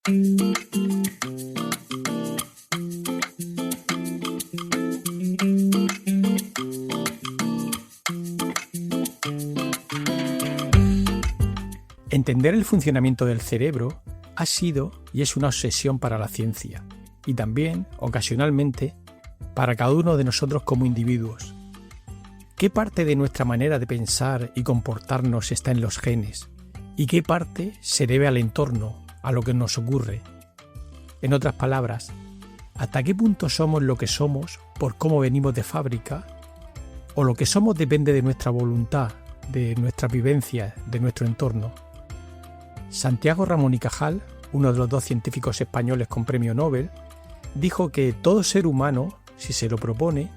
Entender el funcionamiento del cerebro ha sido y es una obsesión para la ciencia, y también, ocasionalmente, para cada uno de nosotros como individuos. ¿Qué parte de nuestra manera de pensar y comportarnos está en los genes? ¿Y qué parte se debe al entorno, a lo que nos ocurre? En otras palabras, ¿hasta qué punto somos lo que somos por cómo venimos de fábrica? ¿O lo que somos depende de nuestra voluntad, de nuestra vivencia, de nuestro entorno? Santiago Ramón y Cajal, uno de los dos científicos españoles con premio Nobel, dijo que todo ser humano, si se lo propone,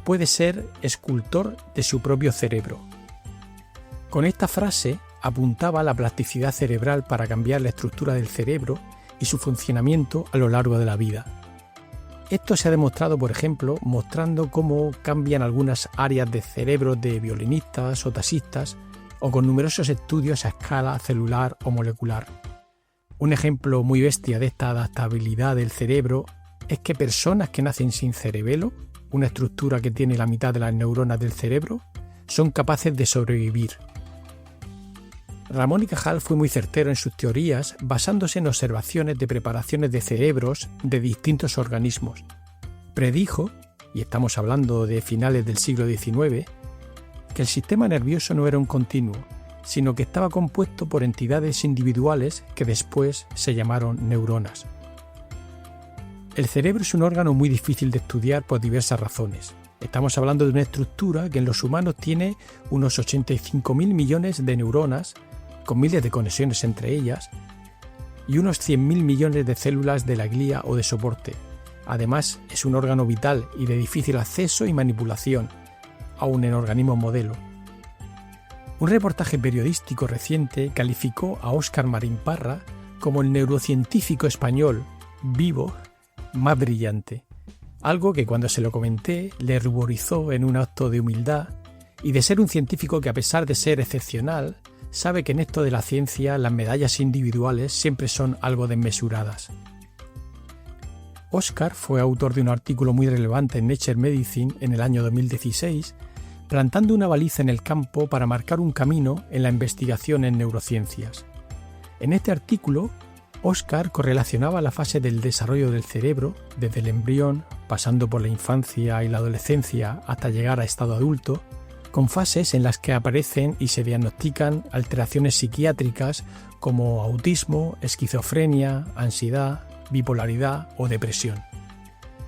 puede ser escultor de su propio cerebro. Con esta frase apuntaba a la plasticidad cerebral para cambiar la estructura del cerebro y su funcionamiento a lo largo de la vida. Esto se ha demostrado, por ejemplo, mostrando cómo cambian algunas áreas de cerebros de violinistas o taxistas, o con numerosos estudios a escala celular o molecular. Un ejemplo muy bestia de esta adaptabilidad del cerebro es que personas que nacen sin cerebelo, una estructura que tiene la mitad de las neuronas del cerebro, son capaces de sobrevivir. Ramón y Cajal fue muy certero en sus teorías basándose en observaciones de preparaciones de cerebros de distintos organismos. Predijo, y estamos hablando de finales del siglo XIX, que el sistema nervioso no era un continuo, sino que estaba compuesto por entidades individuales que después se llamaron neuronas. El cerebro es un órgano muy difícil de estudiar por diversas razones. Estamos hablando de una estructura que en los humanos tiene unos 85.000 millones de neuronas, con miles de conexiones entre ellas, y unos 100.000 millones de células de la glía o de soporte. Además, es un órgano vital y de difícil acceso y manipulación, aún en organismos modelo. Un reportaje periodístico reciente calificó a Óscar Marín Parra como el neurocientífico español vivo más brillante, algo que cuando se lo comenté le ruborizó en un acto de humildad y de ser un científico que, a pesar de ser excepcional, sabe que en esto de la ciencia las medallas individuales siempre son algo desmesuradas. Óscar fue autor de un artículo muy relevante en Nature Medicine en el año 2016, plantando una baliza en el campo para marcar un camino en la investigación en neurociencias. En este artículo, Óscar correlacionaba la fase del desarrollo del cerebro, desde el embrión, pasando por la infancia y la adolescencia hasta llegar a estado adulto, con fases en las que aparecen y se diagnostican alteraciones psiquiátricas como autismo, esquizofrenia, ansiedad, bipolaridad o depresión.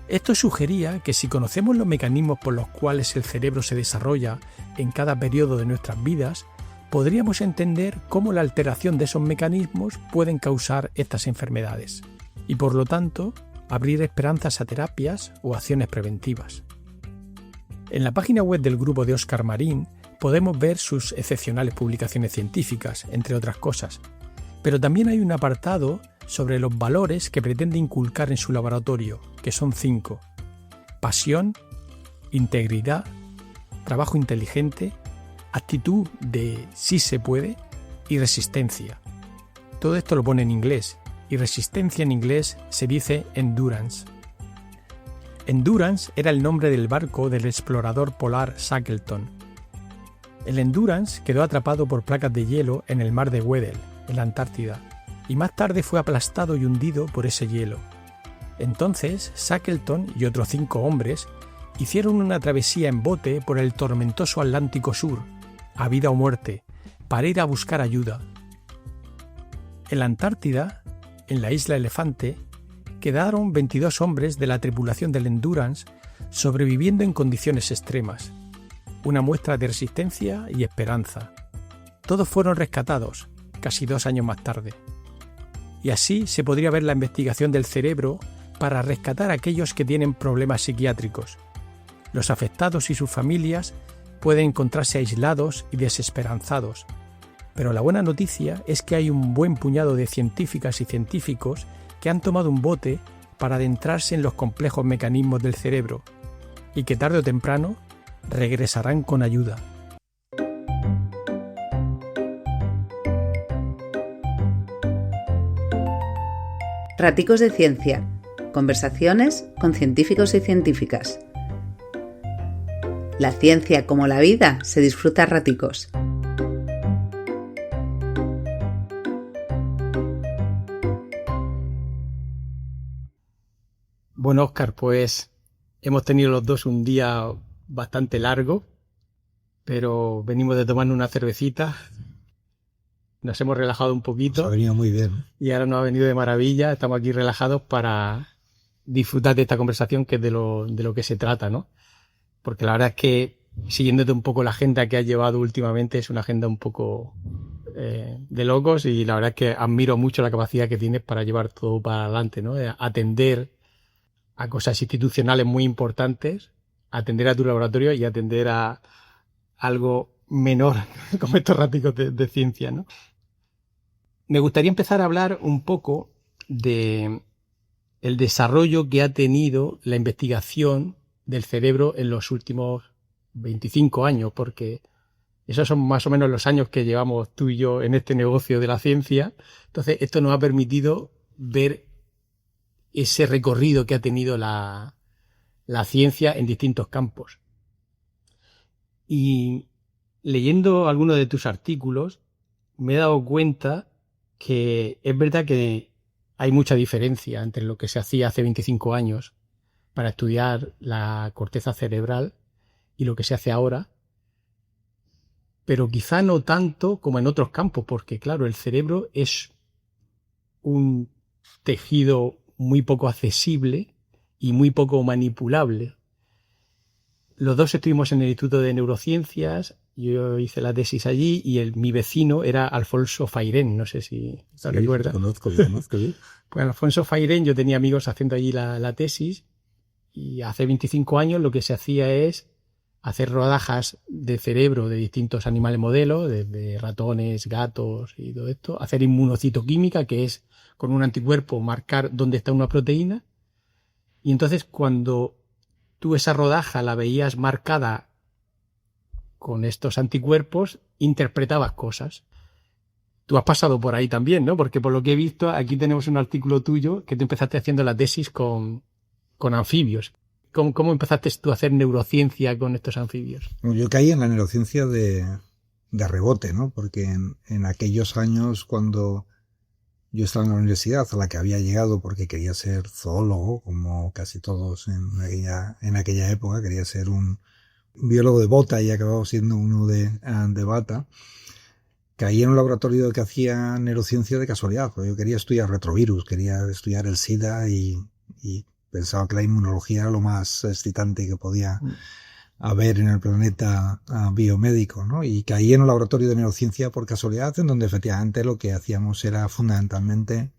Esto sugería que si conocemos los mecanismos por los cuales el cerebro se desarrolla en cada periodo de nuestras vidas, podríamos entender cómo la alteración de esos mecanismos pueden causar estas enfermedades y, por lo tanto, abrir esperanzas a terapias o acciones preventivas. En la página web del grupo de Óscar Marín podemos ver sus excepcionales publicaciones científicas, entre otras cosas, pero también hay un apartado sobre los valores que pretende inculcar en su laboratorio, que son 5: pasión, integridad, trabajo inteligente, actitud de sí se puede y resistencia. Todo esto lo pone en inglés, y resistencia en inglés se dice endurance. Endurance era el nombre del barco del explorador polar Shackleton. El Endurance quedó atrapado por placas de hielo en el mar de Weddell, en la Antártida, y más tarde fue aplastado y hundido por ese hielo. Entonces, Shackleton y otros 5 hombres hicieron una travesía en bote por el tormentoso Atlántico Sur, a vida o muerte, para ir a buscar ayuda. En la Antártida, en la isla Elefante, quedaron 22 hombres de la tripulación del Endurance sobreviviendo en condiciones extremas. Una muestra de resistencia y esperanza. Todos fueron rescatados, casi 2 años más tarde. Y así se podría ver la investigación del cerebro para rescatar a aquellos que tienen problemas psiquiátricos. Los afectados y sus familias pueden encontrarse aislados y desesperanzados, pero la buena noticia es que hay un buen puñado de científicas y científicos que han tomado un bote para adentrarse en los complejos mecanismos del cerebro y que tarde o temprano regresarán con ayuda. Raticos de Ciencia. Conversaciones con científicos y científicas. La ciencia, como la vida, se disfruta a raticos. Bueno, Óscar, pues hemos tenido los dos un día bastante largo, pero venimos de tomar una cervecita, nos hemos relajado un poquito. Nos ha venido muy bien. Y ahora nos ha venido de maravilla, estamos aquí relajados para disfrutar de esta conversación, que es de lo que se trata, ¿no? Porque la verdad es que, siguiéndote un poco la agenda que has llevado últimamente, es una agenda un poco de locos, y la verdad es que admiro mucho la capacidad que tienes para llevar todo para adelante, ¿no? Atender a cosas institucionales muy importantes, atender a tu laboratorio y atender a algo menor como estos raticos de ciencia, ¿no? Me gustaría empezar a hablar un poco de el desarrollo que ha tenido la investigación del cerebro en los últimos 25 años, porque esos son más o menos los años que llevamos tú y yo en este negocio de la ciencia. Entonces, esto nos ha permitido ver ese recorrido que ha tenido la ciencia en distintos campos. Y leyendo algunos de tus artículos, me he dado cuenta que es verdad que hay mucha diferencia entre lo que se hacía hace 25 años para estudiar la corteza cerebral y lo que se hace ahora, pero quizá no tanto como en otros campos, porque claro, el cerebro es un tejido muy poco accesible y muy poco manipulable. Los dos estuvimos en el Instituto de Neurociencias, yo hice la tesis allí, y mi vecino era Alfonso Fairén, no sé si te recuerdas. Conozco. Pues Alfonso Fairén, yo tenía amigos haciendo allí la tesis, y hace 25 años lo que se hacía es hacer rodajas de cerebro de distintos animales modelos, desde ratones, gatos y todo esto, hacer inmunocitoquímica, que es con un anticuerpo marcar dónde está una proteína, y entonces cuando tú esa rodaja la veías marcada con estos anticuerpos, interpretabas cosas. Tú has pasado por ahí también, ¿no? Porque por lo que he visto, aquí tenemos un artículo tuyo que tú empezaste haciendo la tesis con anfibios. ¿Cómo empezaste tú a hacer neurociencia con estos anfibios? Yo caí en la neurociencia de rebote, ¿no? Porque en aquellos años, cuando yo estaba en la universidad, a la que había llegado porque quería ser zoólogo, como casi todos en aquella época, quería ser un biólogo de bota y acababa siendo uno de bata, caí en un laboratorio que hacía neurociencia de casualidad, porque yo quería estudiar retrovirus, quería estudiar el SIDA y pensaba que la inmunología era lo más excitante que podía haber en el planeta biomédico, ¿no? Y caí en un laboratorio de neurociencia por casualidad, en donde efectivamente lo que hacíamos era fundamentalmente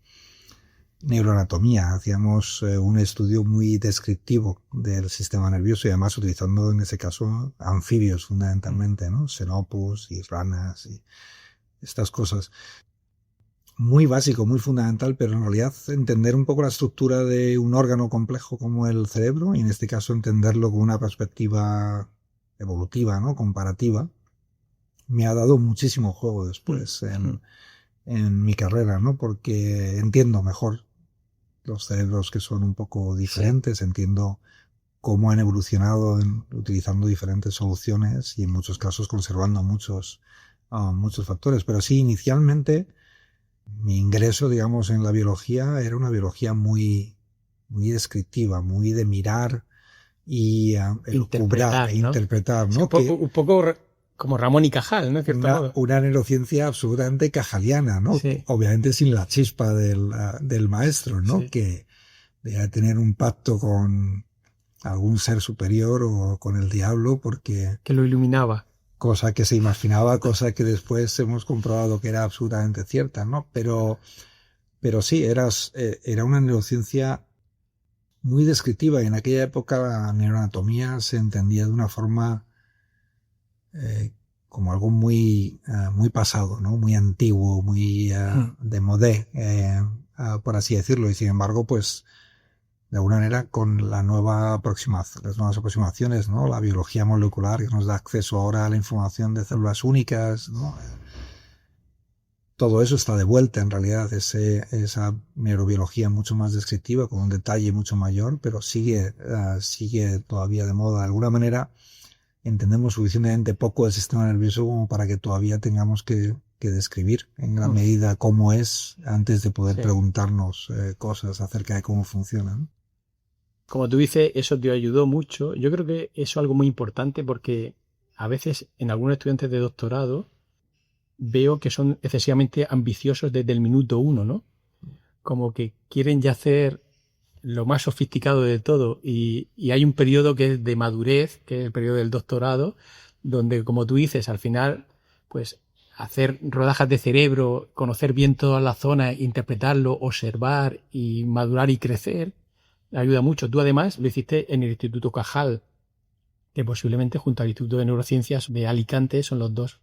neuroanatomía. Hacíamos un estudio muy descriptivo del sistema nervioso, y además utilizando en ese caso anfibios fundamentalmente, ¿no? Xenopus y ranas y estas cosas. Muy básico, muy fundamental, pero en realidad entender un poco la estructura de un órgano complejo como el cerebro, y en este caso entenderlo con una perspectiva evolutiva, ¿no? Comparativa, me ha dado muchísimo juego después en mi carrera, ¿no? Porque entiendo mejor los cerebros que son un poco diferentes, entiendo cómo han evolucionado utilizando diferentes soluciones y en muchos casos conservando muchos factores. Pero sí, inicialmente mi ingreso, digamos, en la biología era una biología muy, muy descriptiva, muy de mirar y interpretar, ¿no? Sí, un poco como Ramón y Cajal, ¿no? Una neurociencia absolutamente cajaliana, ¿no? Sí. Obviamente sin la chispa del maestro, ¿no? Sí. Que debe tener un pacto con algún ser superior o con el diablo, porque que lo iluminaba. Cosa que se imaginaba, cosa que después hemos comprobado que era absolutamente cierta, ¿no? Pero sí, era una neurociencia muy descriptiva, y en aquella época la neuroanatomía se entendía de una forma como algo muy pasado, ¿no? Muy antiguo, muy de modé, por así decirlo, y sin embargo, pues de alguna manera con las nuevas aproximaciones, ¿no? La biología molecular, que nos da acceso ahora a la información de células únicas, ¿no? todo eso está de vuelta en realidad, esa neurobiología mucho más descriptiva, con un detalle mucho mayor, pero sigue todavía de moda. De alguna manera entendemos suficientemente poco del sistema nervioso como para que todavía tengamos que describir en gran medida cómo es antes de poder preguntarnos cosas acerca de cómo funciona, ¿no? Como tú dices, eso te ayudó mucho. Yo creo que eso es algo muy importante porque a veces en algunos estudiantes de doctorado veo que son excesivamente ambiciosos desde el minuto 1, ¿no? Como que quieren ya hacer lo más sofisticado de todo y hay un periodo que es de madurez, que es el periodo del doctorado, donde, como tú dices, al final, pues hacer rodajas de cerebro, conocer bien todas las zonas, interpretarlo, observar y madurar y crecer, ayuda mucho. Tú además lo hiciste en el Instituto Cajal, que posiblemente junto al Instituto de Neurociencias de Alicante son los dos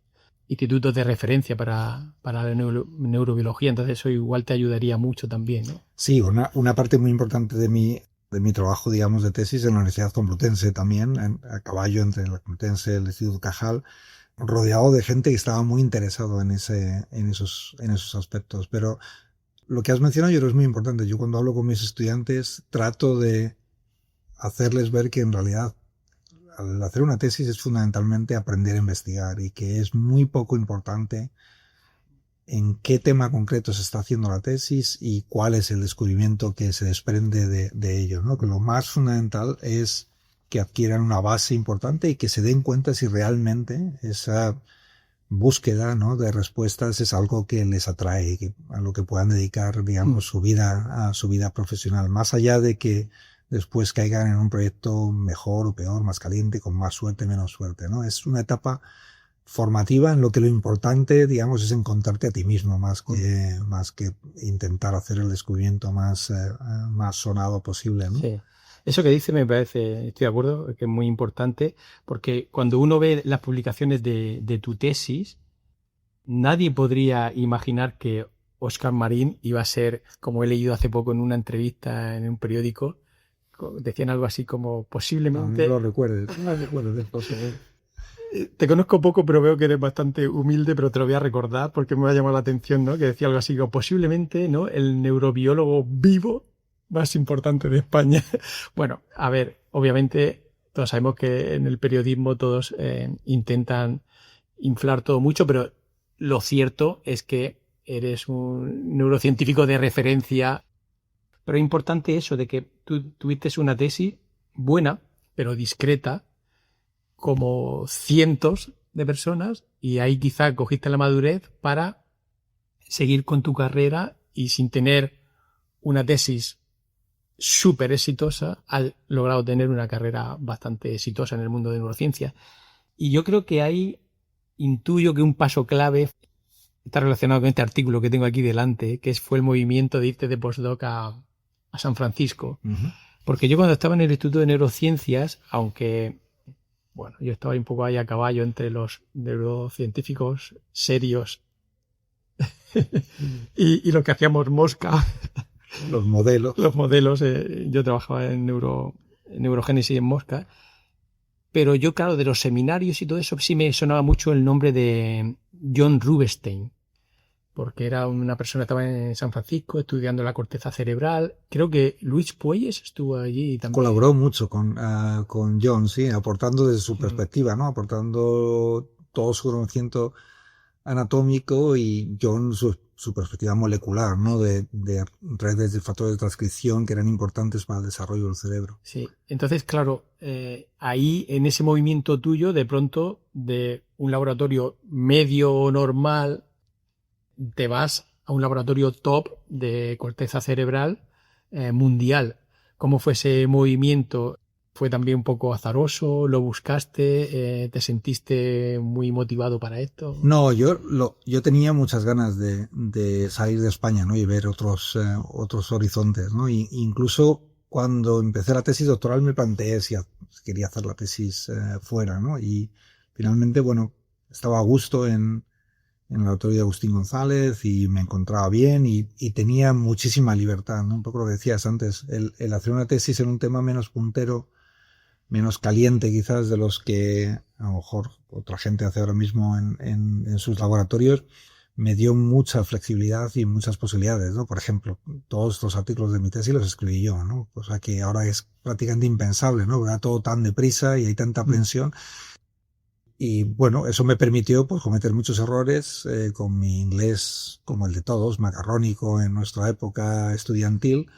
institutos de referencia para la neurobiología, entonces eso igual te ayudaría mucho también, ¿no? Sí, una parte muy importante de mi trabajo, digamos, de tesis en la Universidad Complutense también, a caballo entre la Complutense y el Instituto Cajal, rodeado de gente que estaba muy interesado en esos aspectos. Pero lo que has mencionado yo creo es muy importante. Yo cuando hablo con mis estudiantes trato de hacerles ver que en realidad al hacer una tesis es fundamentalmente aprender a investigar y que es muy poco importante en qué tema concreto se está haciendo la tesis y cuál es el descubrimiento que se desprende de ello, ¿no? Que lo más fundamental es que adquieran una base importante y que se den cuenta si realmente esa búsqueda, ¿no?, de respuestas es algo que les atrae, a lo que puedan dedicar, digamos, su vida profesional, más allá de que después caigan en un proyecto mejor o peor, más caliente, con más suerte, menos suerte, ¿no? Es una etapa formativa en lo que lo importante, digamos, es encontrarte a ti mismo más que intentar hacer el descubrimiento más sonado posible, ¿no? Sí. Eso que dice me parece, estoy de acuerdo, que es muy importante, porque cuando uno ve las publicaciones de tu tesis, nadie podría imaginar que Óscar Marín iba a ser, como he leído hace poco en una entrevista en un periódico, decían algo así como posiblemente... No lo recuerdes, Te conozco poco, pero veo que eres bastante humilde, pero te lo voy a recordar porque me va a llamar la atención, ¿no? Que decía algo así como posiblemente, ¿no?, el neurobiólogo vivo más importante de España. Bueno, a ver, obviamente todos sabemos que en el periodismo todos intentan inflar todo mucho, pero lo cierto es que eres un neurocientífico de referencia. Pero es importante eso de que tú tuviste una tesis buena, pero discreta, como cientos de personas, y ahí quizá cogiste la madurez para seguir con tu carrera y sin tener una tesis súper exitosa, has logrado tener una carrera bastante exitosa en el mundo de neurociencia. Y yo creo que ahí intuyo que un paso clave está relacionado con este artículo que tengo aquí delante, que fue el movimiento de irte de postdoc a San Francisco. Uh-huh. Porque yo cuando estaba en el Instituto de Neurociencias, aunque, bueno, yo estaba un poco ahí a caballo entre los neurocientíficos serios y lo que hacíamos mosca. Los modelos. Yo trabajaba en neurogénesis en mosca. Pero yo, claro, de los seminarios y todo eso sí me sonaba mucho el nombre de John Rubinstein, porque era una persona que estaba en San Francisco estudiando la corteza cerebral. Creo que Luis Puelles estuvo allí también. Colaboró mucho con John, sí, aportando desde su perspectiva, ¿no? Aportando todo su conocimiento anatómico y John su perspectiva molecular, ¿no? De redes de factores de transcripción que eran importantes para el desarrollo del cerebro. Sí, entonces, claro, ahí en ese movimiento tuyo, de pronto, de un laboratorio medio o normal, te vas a un laboratorio top de corteza cerebral mundial. ¿Cómo fue ese movimiento? ¿Fue también un poco azaroso? ¿Lo buscaste? ¿Te sentiste muy motivado para esto? No, yo tenía muchas ganas de salir de España, ¿no? Y ver otros horizontes, ¿no? Y incluso cuando empecé la tesis doctoral me planteé si quería hacer la tesis fuera, ¿no? Y finalmente, bueno, estaba a gusto en el laboratorio de Agustín González y me encontraba bien y tenía muchísima libertad, ¿no? Un poco lo que decías antes, el hacer una tesis en un tema menos puntero, menos caliente quizás de los que a lo mejor otra gente hace ahora mismo en sus laboratorios, me dio mucha flexibilidad y muchas posibilidades, ¿no? Por ejemplo, todos los artículos de mi tesis los escribí yo, ¿no? Cosa que ahora es prácticamente impensable, ¿no? Era todo tan deprisa y hay tanta presión. Y bueno, eso me permitió pues cometer muchos errores con mi inglés, como el de todos, macarrónico en nuestra época estudiantil,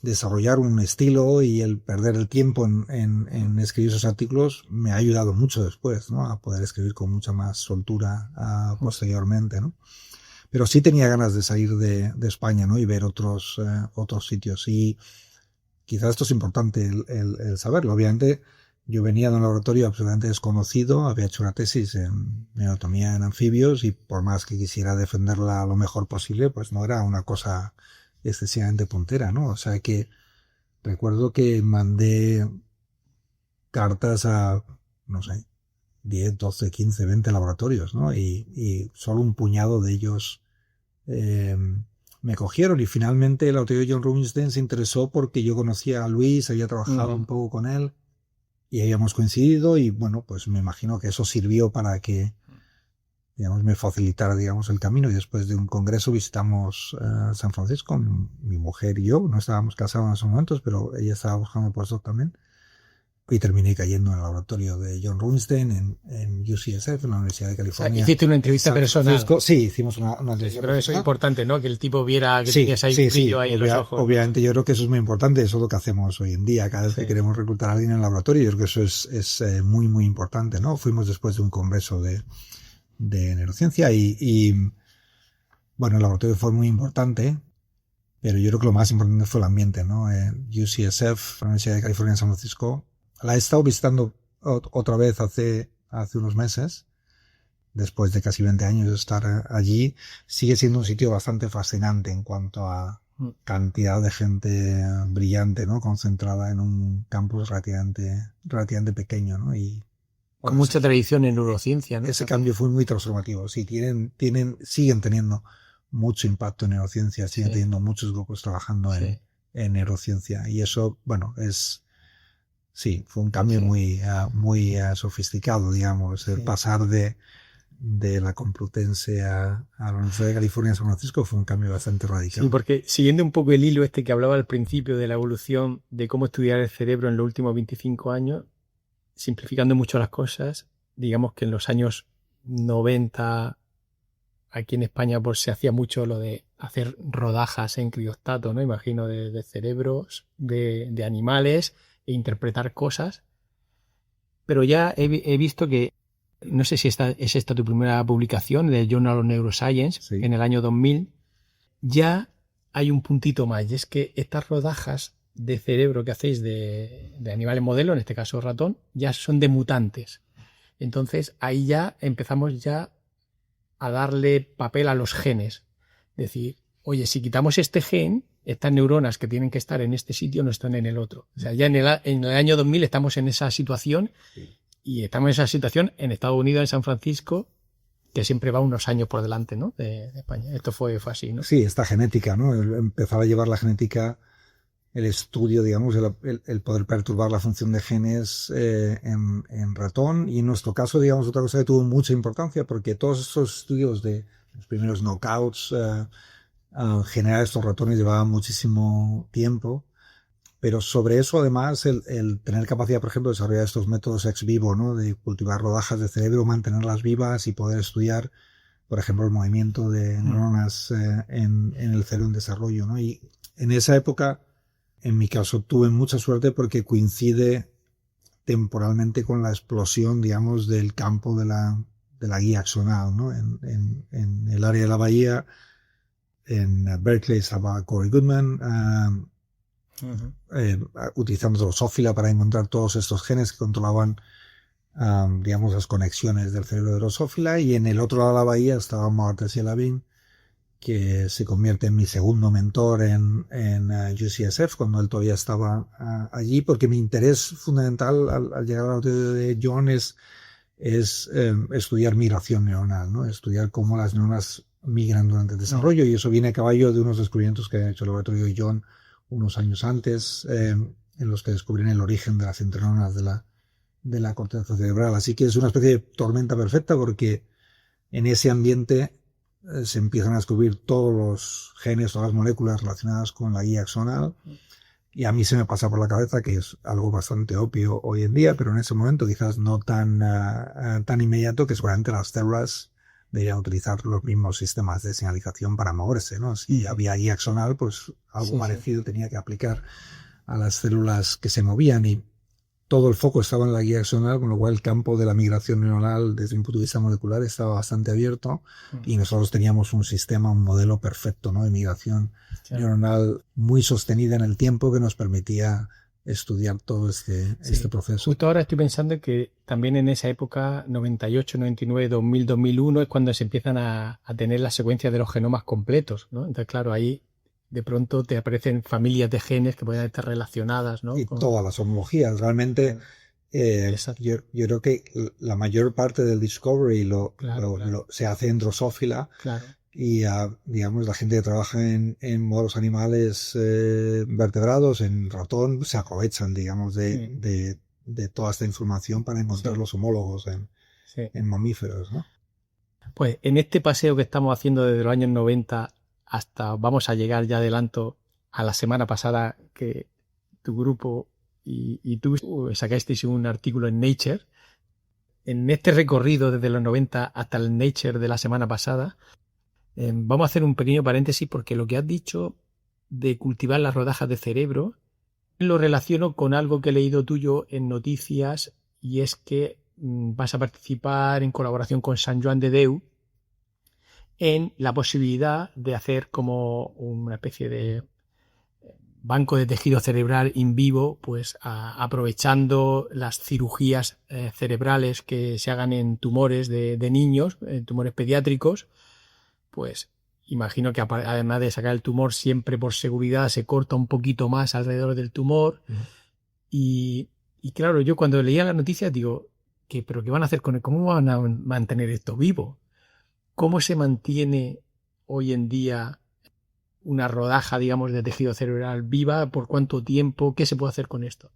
desarrollar un estilo, y el perder el tiempo en escribir esos artículos me ha ayudado mucho después, ¿no? A poder escribir con mucha más soltura posteriormente, ¿no? Pero sí tenía ganas de salir de España, ¿no? Y ver otros sitios. Y quizás esto es importante el saberlo. Obviamente, yo venía de un laboratorio absolutamente desconocido, había hecho una tesis en neotomía en anfibios, y por más que quisiera defenderla lo mejor posible, pues no era una cosa excesivamente puntera, ¿no? O sea que recuerdo que mandé cartas a, no sé, 10, 12, 15, 20 laboratorios, ¿no? Y solo un puñado de ellos me cogieron, y finalmente el laboratorio John Rubinstein se interesó porque yo conocía a Luis, había trabajado un poco con él y habíamos coincidido, y bueno, pues me imagino que eso sirvió para que, digamos, me facilitara, digamos, el camino. Y después de un congreso visitamos San Francisco, mi mujer y yo. No estábamos casados en esos momentos, pero ella estaba buscando postdoc también. Y terminé cayendo en el laboratorio de John Rubinstein en UCSF, en la Universidad de California. O sea, hiciste una entrevista personal. Sí, hicimos una entrevista. Pero eso es importante, ¿no? Que el tipo viera que sí, tenías ahí brillo ahí en los ojos. Obviamente yo creo que eso es muy importante. Eso es lo que hacemos hoy en día. Cada vez que queremos reclutar a alguien en el laboratorio, yo creo que eso es muy, muy importante, ¿no? Fuimos después de un congreso de neurociencia y bueno, el laboratorio fue muy importante, pero yo creo que lo más importante fue el ambiente, ¿no? UCSF, la Universidad de California en San Francisco, la he estado visitando otra vez hace unos meses, después de casi 20 años de estar allí. Sigue siendo un sitio bastante fascinante en cuanto a cantidad de gente brillante, ¿no? Concentrada en un campus relativamente pequeño, ¿no? Y con mucha tradición en neurociencia, ¿no? Ese cambio fue muy transformativo. Sí, siguen teniendo mucho impacto en neurociencia, siguen teniendo muchos grupos trabajando en neurociencia. Y eso, bueno, fue un cambio muy sofisticado, digamos. El pasar de la Complutense a la Universidad de California en San Francisco fue un cambio bastante radical. Sí, porque siguiendo un poco el hilo que hablaba al principio de la evolución de cómo estudiar el cerebro en los últimos 25 años, simplificando mucho las cosas, digamos que en los años 90 aquí en España pues se hacía mucho lo de hacer rodajas en criostato, ¿no? Imagino de cerebros de animales e interpretar cosas. Pero ya he visto que, no sé si es esta tu primera publicación del Journal of Neuroscience, en el año 2000, ya hay un puntito más, y es que estas rodajas de cerebro que hacéis de animales modelo, en este caso ratón, ya son de mutantes. Entonces ahí ya empezamos ya a darle papel a los genes. Es decir, oye, si quitamos este gen, estas neuronas que tienen que estar en este sitio no están en el otro. O sea, ya en el año 2000 estamos en esa situación, y estamos en esa situación en Estados Unidos, en San Francisco, que siempre va unos años por delante, ¿no? de España. Esto fue así, ¿no? Sí, esta genética, ¿no? Empezaba a llevar la genética, el estudio, digamos, el poder perturbar la función de genes en ratón. Y en nuestro caso, digamos, otra cosa que tuvo mucha importancia, porque todos estos estudios de los primeros knockouts, generar estos ratones llevaba muchísimo tiempo. Pero sobre eso, además, el tener capacidad, por ejemplo, de desarrollar estos métodos ex vivo, ¿no? De cultivar rodajas de cerebro, mantenerlas vivas y poder estudiar, por ejemplo, el movimiento de neuronas en el cerebro en desarrollo, ¿no? Y en esa época, en mi caso, tuve mucha suerte porque coincide temporalmente con la explosión, digamos, del campo de la guía axonal, ¿no? En el área de la Bahía, en Berkeley estaba Corey Goodman, utilizando Drosophila para encontrar todos estos genes que controlaban, digamos, las conexiones del cerebro de Drosophila. Y en el otro lado de la bahía estaba Martha Lavin, que se convierte en mi segundo mentor en UCSF, cuando él todavía estaba allí, porque mi interés fundamental al llegar al laboratorio de John es estudiar migración neuronal, ¿no? Estudiar cómo las neuronas migran durante el desarrollo, y eso viene a caballo de unos descubrimientos que ha hecho el laboratorio de John unos años antes, en los que descubrieron el origen de las interneuronas de la corteza cerebral. Así que es una especie de tormenta perfecta, porque en ese ambiente se empiezan a descubrir todos los genes, todas las moléculas relacionadas con la guía axonal. Y a mí se me pasa por la cabeza que es algo bastante obvio hoy en día, pero en ese momento quizás no tan inmediato, que seguramente las células deberían utilizar los mismos sistemas de señalización para moverse, ¿no? Si había guía axonal, pues algo parecido tenía que aplicar a las células que se movían, y todo el foco estaba en la guía axonal, con lo cual el campo de la migración neuronal desde un punto de vista molecular estaba bastante abierto, y nosotros teníamos un sistema, un modelo perfecto, ¿no?, de migración neuronal muy sostenida en el tiempo, que nos permitía estudiar todo este proceso. Justo ahora estoy pensando que también en esa época, 98, 99, 2000, 2001, es cuando se empiezan a tener las secuencias de los genomas completos, ¿no? Entonces, claro, ahí de pronto te aparecen familias de genes que pueden estar relacionadas, ¿no? Y todas las homologías. Realmente, yo creo que la mayor parte del discovery se hace en Drosophila. Claro. Y digamos, la gente que trabaja en modelos animales vertebrados, en ratón, se aprovechan, digamos, de toda esta información para encontrar los homólogos en mamíferos, ¿no? Pues en este paseo que estamos haciendo desde los años 90 hasta, vamos a llegar, ya adelanto, a la semana pasada que tu grupo y tú sacasteis un artículo en Nature. En este recorrido desde los 90 hasta el Nature de la semana pasada, vamos a hacer un pequeño paréntesis, porque lo que has dicho de cultivar las rodajas de cerebro lo relaciono con algo que he leído tuyo en noticias, y es que vas a participar en colaboración con Sant Joan de Déu en la posibilidad de hacer como una especie de banco de tejido cerebral in vivo, pues aprovechando las cirugías cerebrales que se hagan en tumores de niños, en tumores pediátricos. Pues imagino que además de sacar el tumor, siempre por seguridad se corta un poquito más alrededor del tumor. Y claro, yo cuando leía las noticias digo, ¿pero qué van a hacer con él? ¿Cómo van a mantener esto vivo? ¿Cómo se mantiene hoy en día una rodaja, digamos, de tejido cerebral viva? ¿Por cuánto tiempo? ¿Qué se puede hacer con esto?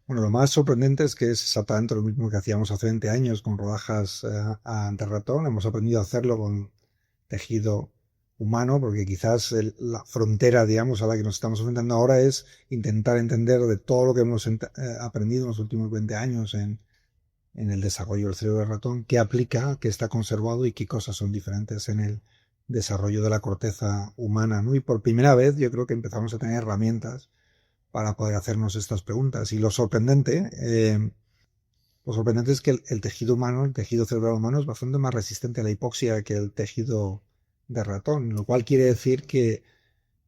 Bueno, lo más sorprendente es que es exactamente lo mismo que hacíamos hace 20 años con rodajas de ratón. Hemos aprendido a hacerlo con tejido humano, porque quizás la frontera, digamos, a la que nos estamos enfrentando ahora es intentar entender de todo lo que hemos aprendido en los últimos 20 años en el desarrollo del cerebro del ratón, qué aplica, qué está conservado y qué cosas son diferentes en el desarrollo de la corteza humana, ¿no? Y por primera vez yo creo que empezamos a tener herramientas para poder hacernos estas preguntas. Y lo sorprendente es que el tejido humano, el tejido cerebral humano, es bastante más resistente a la hipoxia que el tejido de ratón, lo cual quiere decir que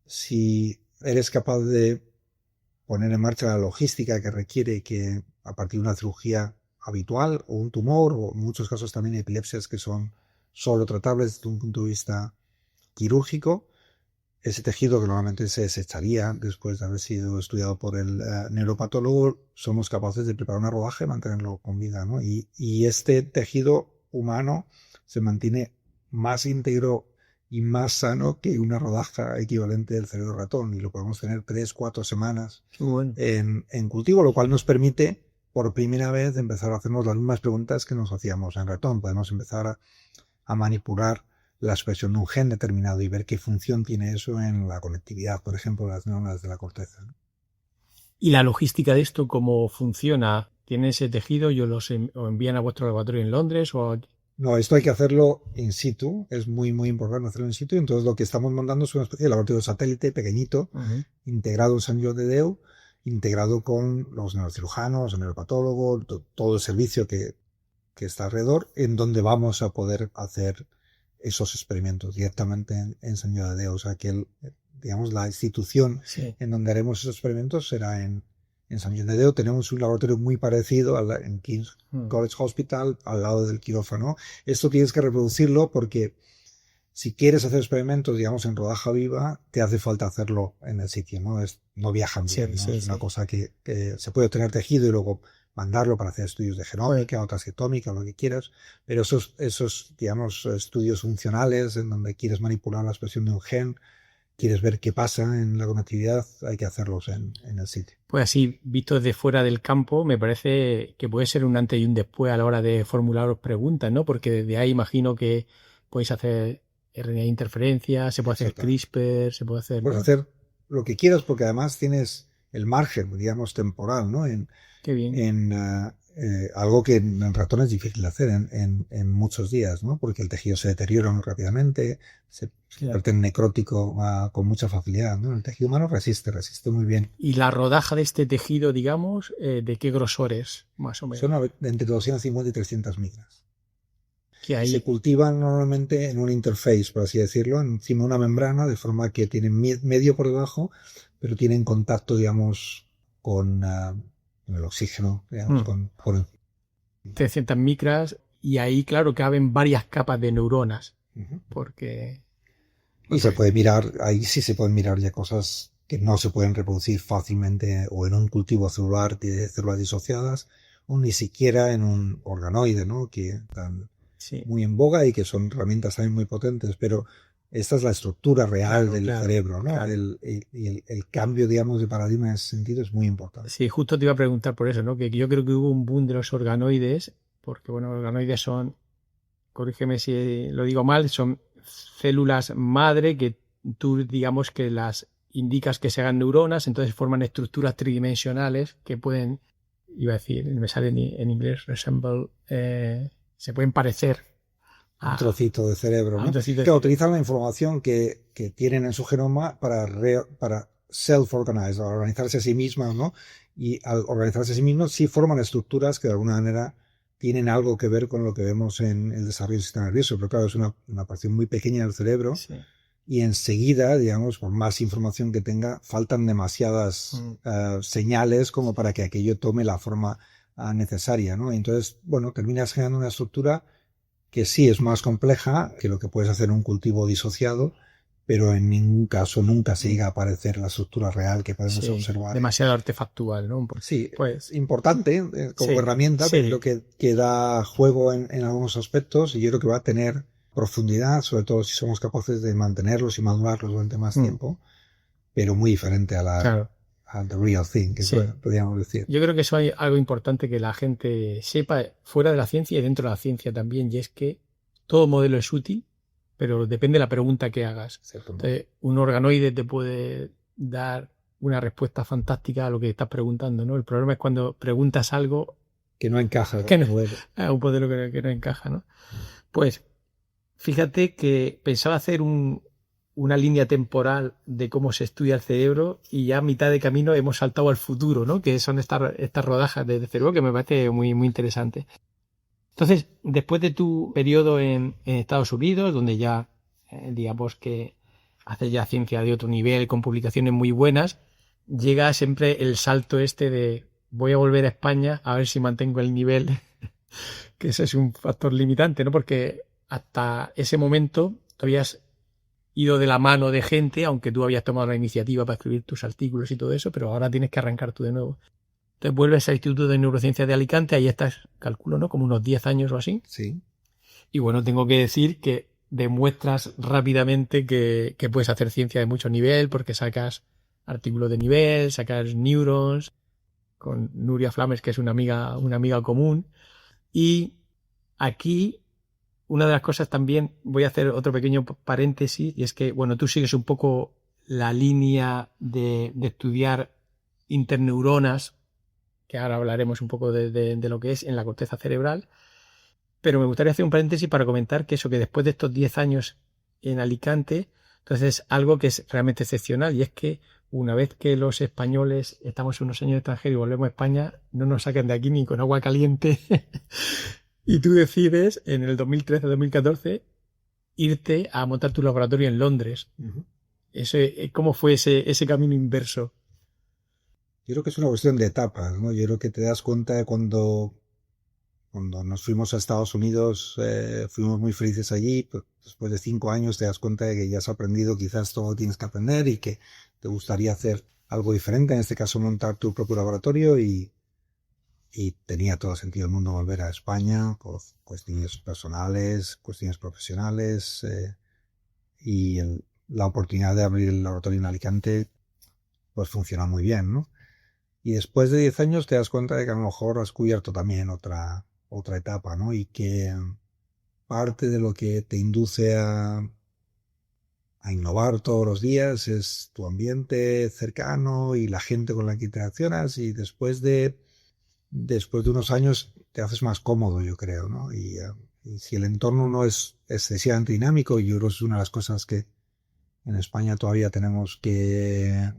si eres capaz de poner en marcha la logística que requiere, que a partir de una cirugía habitual o un tumor, o en muchos casos también epilepsias que son solo tratables desde un punto de vista quirúrgico, ese tejido que normalmente se desecharía después de haber sido estudiado por el neuropatólogo, somos capaces de preparar una rodaja y mantenerlo con vida, ¿no? Y este tejido humano se mantiene más íntegro y más sano que una rodaja equivalente del cerebro ratón, y lo podemos tener 3-4 semanas en cultivo, lo cual nos permite por primera vez empezar a hacernos las mismas preguntas que nos hacíamos en ratón. Podemos empezar a manipular la expresión de un gen determinado y ver qué función tiene eso en la conectividad, por ejemplo, de las neuronas de la corteza. ¿Y la logística de esto cómo funciona? ¿Tiene ese tejido? ¿Os envían a vuestro laboratorio en Londres? No, esto hay que hacerlo in situ, es muy muy importante hacerlo in situ, entonces lo que estamos montando es una especie de laboratorio satélite pequeñito, integrado en Sant Joan de Déu, integrado con los neurocirujanos, el neuropatólogo, todo el servicio que está alrededor, en donde vamos a poder hacer esos experimentos directamente en Sant Joan de Déu. O sea que digamos, la institución en donde haremos esos experimentos será en Sant Joan de Déu. Tenemos un laboratorio muy parecido en King's College Hospital, al lado del quirófano. Esto tienes que reproducirlo porque si quieres hacer experimentos, digamos, en rodaja viva, te hace falta hacerlo en el sitio, ¿no? No viajan bien, ¿no? Es una cosa que se puede obtener tejido y luego mandarlo para hacer estudios de genómica o transcriptómica, lo que quieras, pero esos, digamos, estudios funcionales en donde quieres manipular la expresión de un gen, quieres ver qué pasa en la conectividad, hay que hacerlos en el sitio. Pues así, visto desde fuera del campo, me parece que puede ser un antes y un después a la hora de formularos preguntas, ¿no? Porque desde ahí imagino que podéis hacer RNA interferencia, se puede hacer CRISPR, se puede hacer... Puedes hacer lo que quieras porque además tienes el margen, digamos, temporal, ¿no? Qué bien. En algo que en ratón es difícil de hacer en muchos días, ¿no? Porque el tejido se deteriora muy rápidamente, se convierte en necrótico con mucha facilidad, ¿no? El tejido humano resiste muy bien. ¿Y la rodaja de este tejido, digamos, de qué grosor es, más o menos? Son entre 250 y 300 micras. Que ahí... Se cultivan normalmente en un interface, por así decirlo, encima de una membrana, de forma que tienen medio por debajo, pero tienen contacto, digamos, con el oxígeno, digamos, por 300 micras, y ahí, claro, caben varias capas de neuronas, porque... Y se puede mirar, ahí sí se pueden mirar ya cosas que no se pueden reproducir fácilmente o en un cultivo celular de células disociadas, o ni siquiera en un organoide, ¿no? Que están muy en boga y que son herramientas también muy potentes, pero esta es la estructura real del cerebro, ¿no? Claro. El cambio, digamos, de paradigma en ese sentido es muy importante. Sí, justo te iba a preguntar por eso, ¿no? Que yo creo que hubo un boom de los organoides, porque, bueno, los organoides son, corrígeme si lo digo mal, son células madre que tú, digamos, que las indicas que se hagan neuronas, entonces forman estructuras tridimensionales que pueden, iba a decir, me sale en inglés, resemble, se pueden parecer a un trocito de cerebro, ¿no? Que utilizan la información que tienen en su genoma para self-organize, organizarse a sí mismas, ¿no? Y al organizarse a sí mismos sí forman estructuras que de alguna manera tienen algo que ver con lo que vemos en el desarrollo del sistema nervioso, pero claro, es una porción muy pequeña del cerebro y enseguida, digamos, por más información que tenga, faltan demasiadas señales como para que aquello tome la forma necesaria, ¿no? Y entonces, bueno, terminas generando una estructura que sí es más compleja que lo que puedes hacer en un cultivo disociado, pero en ningún caso nunca se llega a aparecer la estructura real que podemos observar. Demasiado artefactual, ¿no? Sí, pues importante como herramienta, pero que da juego en algunos aspectos y yo creo que va a tener profundidad, sobre todo si somos capaces de mantenerlos y madurarlos durante más tiempo, pero muy diferente a la the real thing, que podríamos decir. Yo creo que eso hay algo importante que la gente sepa fuera de la ciencia y dentro de la ciencia también, y es que todo modelo es útil, pero depende de la pregunta que hagas. Entonces, un organoide te puede dar una respuesta fantástica a lo que estás preguntando, ¿no? El problema es cuando preguntas algo que no encaja. Un modelo que no encaja, ¿no? Pues fíjate que pensaba hacer una línea temporal de cómo se estudia el cerebro y ya a mitad de camino hemos saltado al futuro, ¿no? Que son estas rodajas de cerebro que me parece muy, muy interesante. Entonces, después de tu periodo en Estados Unidos, donde ya, digamos que haces ya ciencia de otro nivel, con publicaciones muy buenas, llega siempre el salto de voy a volver a España a ver si mantengo el nivel, que ese es un factor limitante, ¿no? Porque hasta ese momento tú habías ido de la mano de gente, aunque tú habías tomado la iniciativa para escribir tus artículos y todo eso, pero ahora tienes que arrancar tú de nuevo. Entonces vuelves al Instituto de Neurociencias de Alicante, ahí estás, calculo, ¿no? Como unos 10 años o así. Sí. Y bueno, tengo que decir que demuestras rápidamente que puedes hacer ciencia de mucho nivel, porque sacas artículos de nivel, sacas Neurons, con Nuria Flames, que es una amiga común. Y aquí, una de las cosas también, voy a hacer otro pequeño paréntesis, y es que, bueno, tú sigues un poco la línea de estudiar interneuronas, que ahora hablaremos un poco de lo que es en la corteza cerebral, pero me gustaría hacer un paréntesis para comentar que después de estos 10 años en Alicante, entonces algo que es realmente excepcional, y es que una vez que los españoles estamos unos años extranjeros y volvemos a España, no nos sacan de aquí ni con agua caliente y tú decides en el 2013-2014 irte a montar tu laboratorio en Londres. ¿Cómo fue ese camino inverso? Yo creo que es una cuestión de etapas, ¿no? Yo creo que te das cuenta de cuando nos fuimos a Estados Unidos, fuimos muy felices allí, pues después de 5 años te das cuenta de que ya has aprendido quizás todo lo que tienes que aprender y que te gustaría hacer algo diferente, en este caso montar tu propio laboratorio y tenía todo el sentido del mundo volver a España por cuestiones personales, cuestiones profesionales y la oportunidad de abrir el laboratorio en Alicante pues funciona muy bien, ¿no? Y después de 10 años te das cuenta de que a lo mejor has cubierto también otra etapa, ¿no? Y que parte de lo que te induce a a innovar todos los días, es tu ambiente cercano y la gente con la que interaccionas, y después de unos años te haces más cómodo, yo creo, ¿no? Y si el entorno no es excesivamente dinámico, yo creo que es una de las cosas que en España todavía tenemos que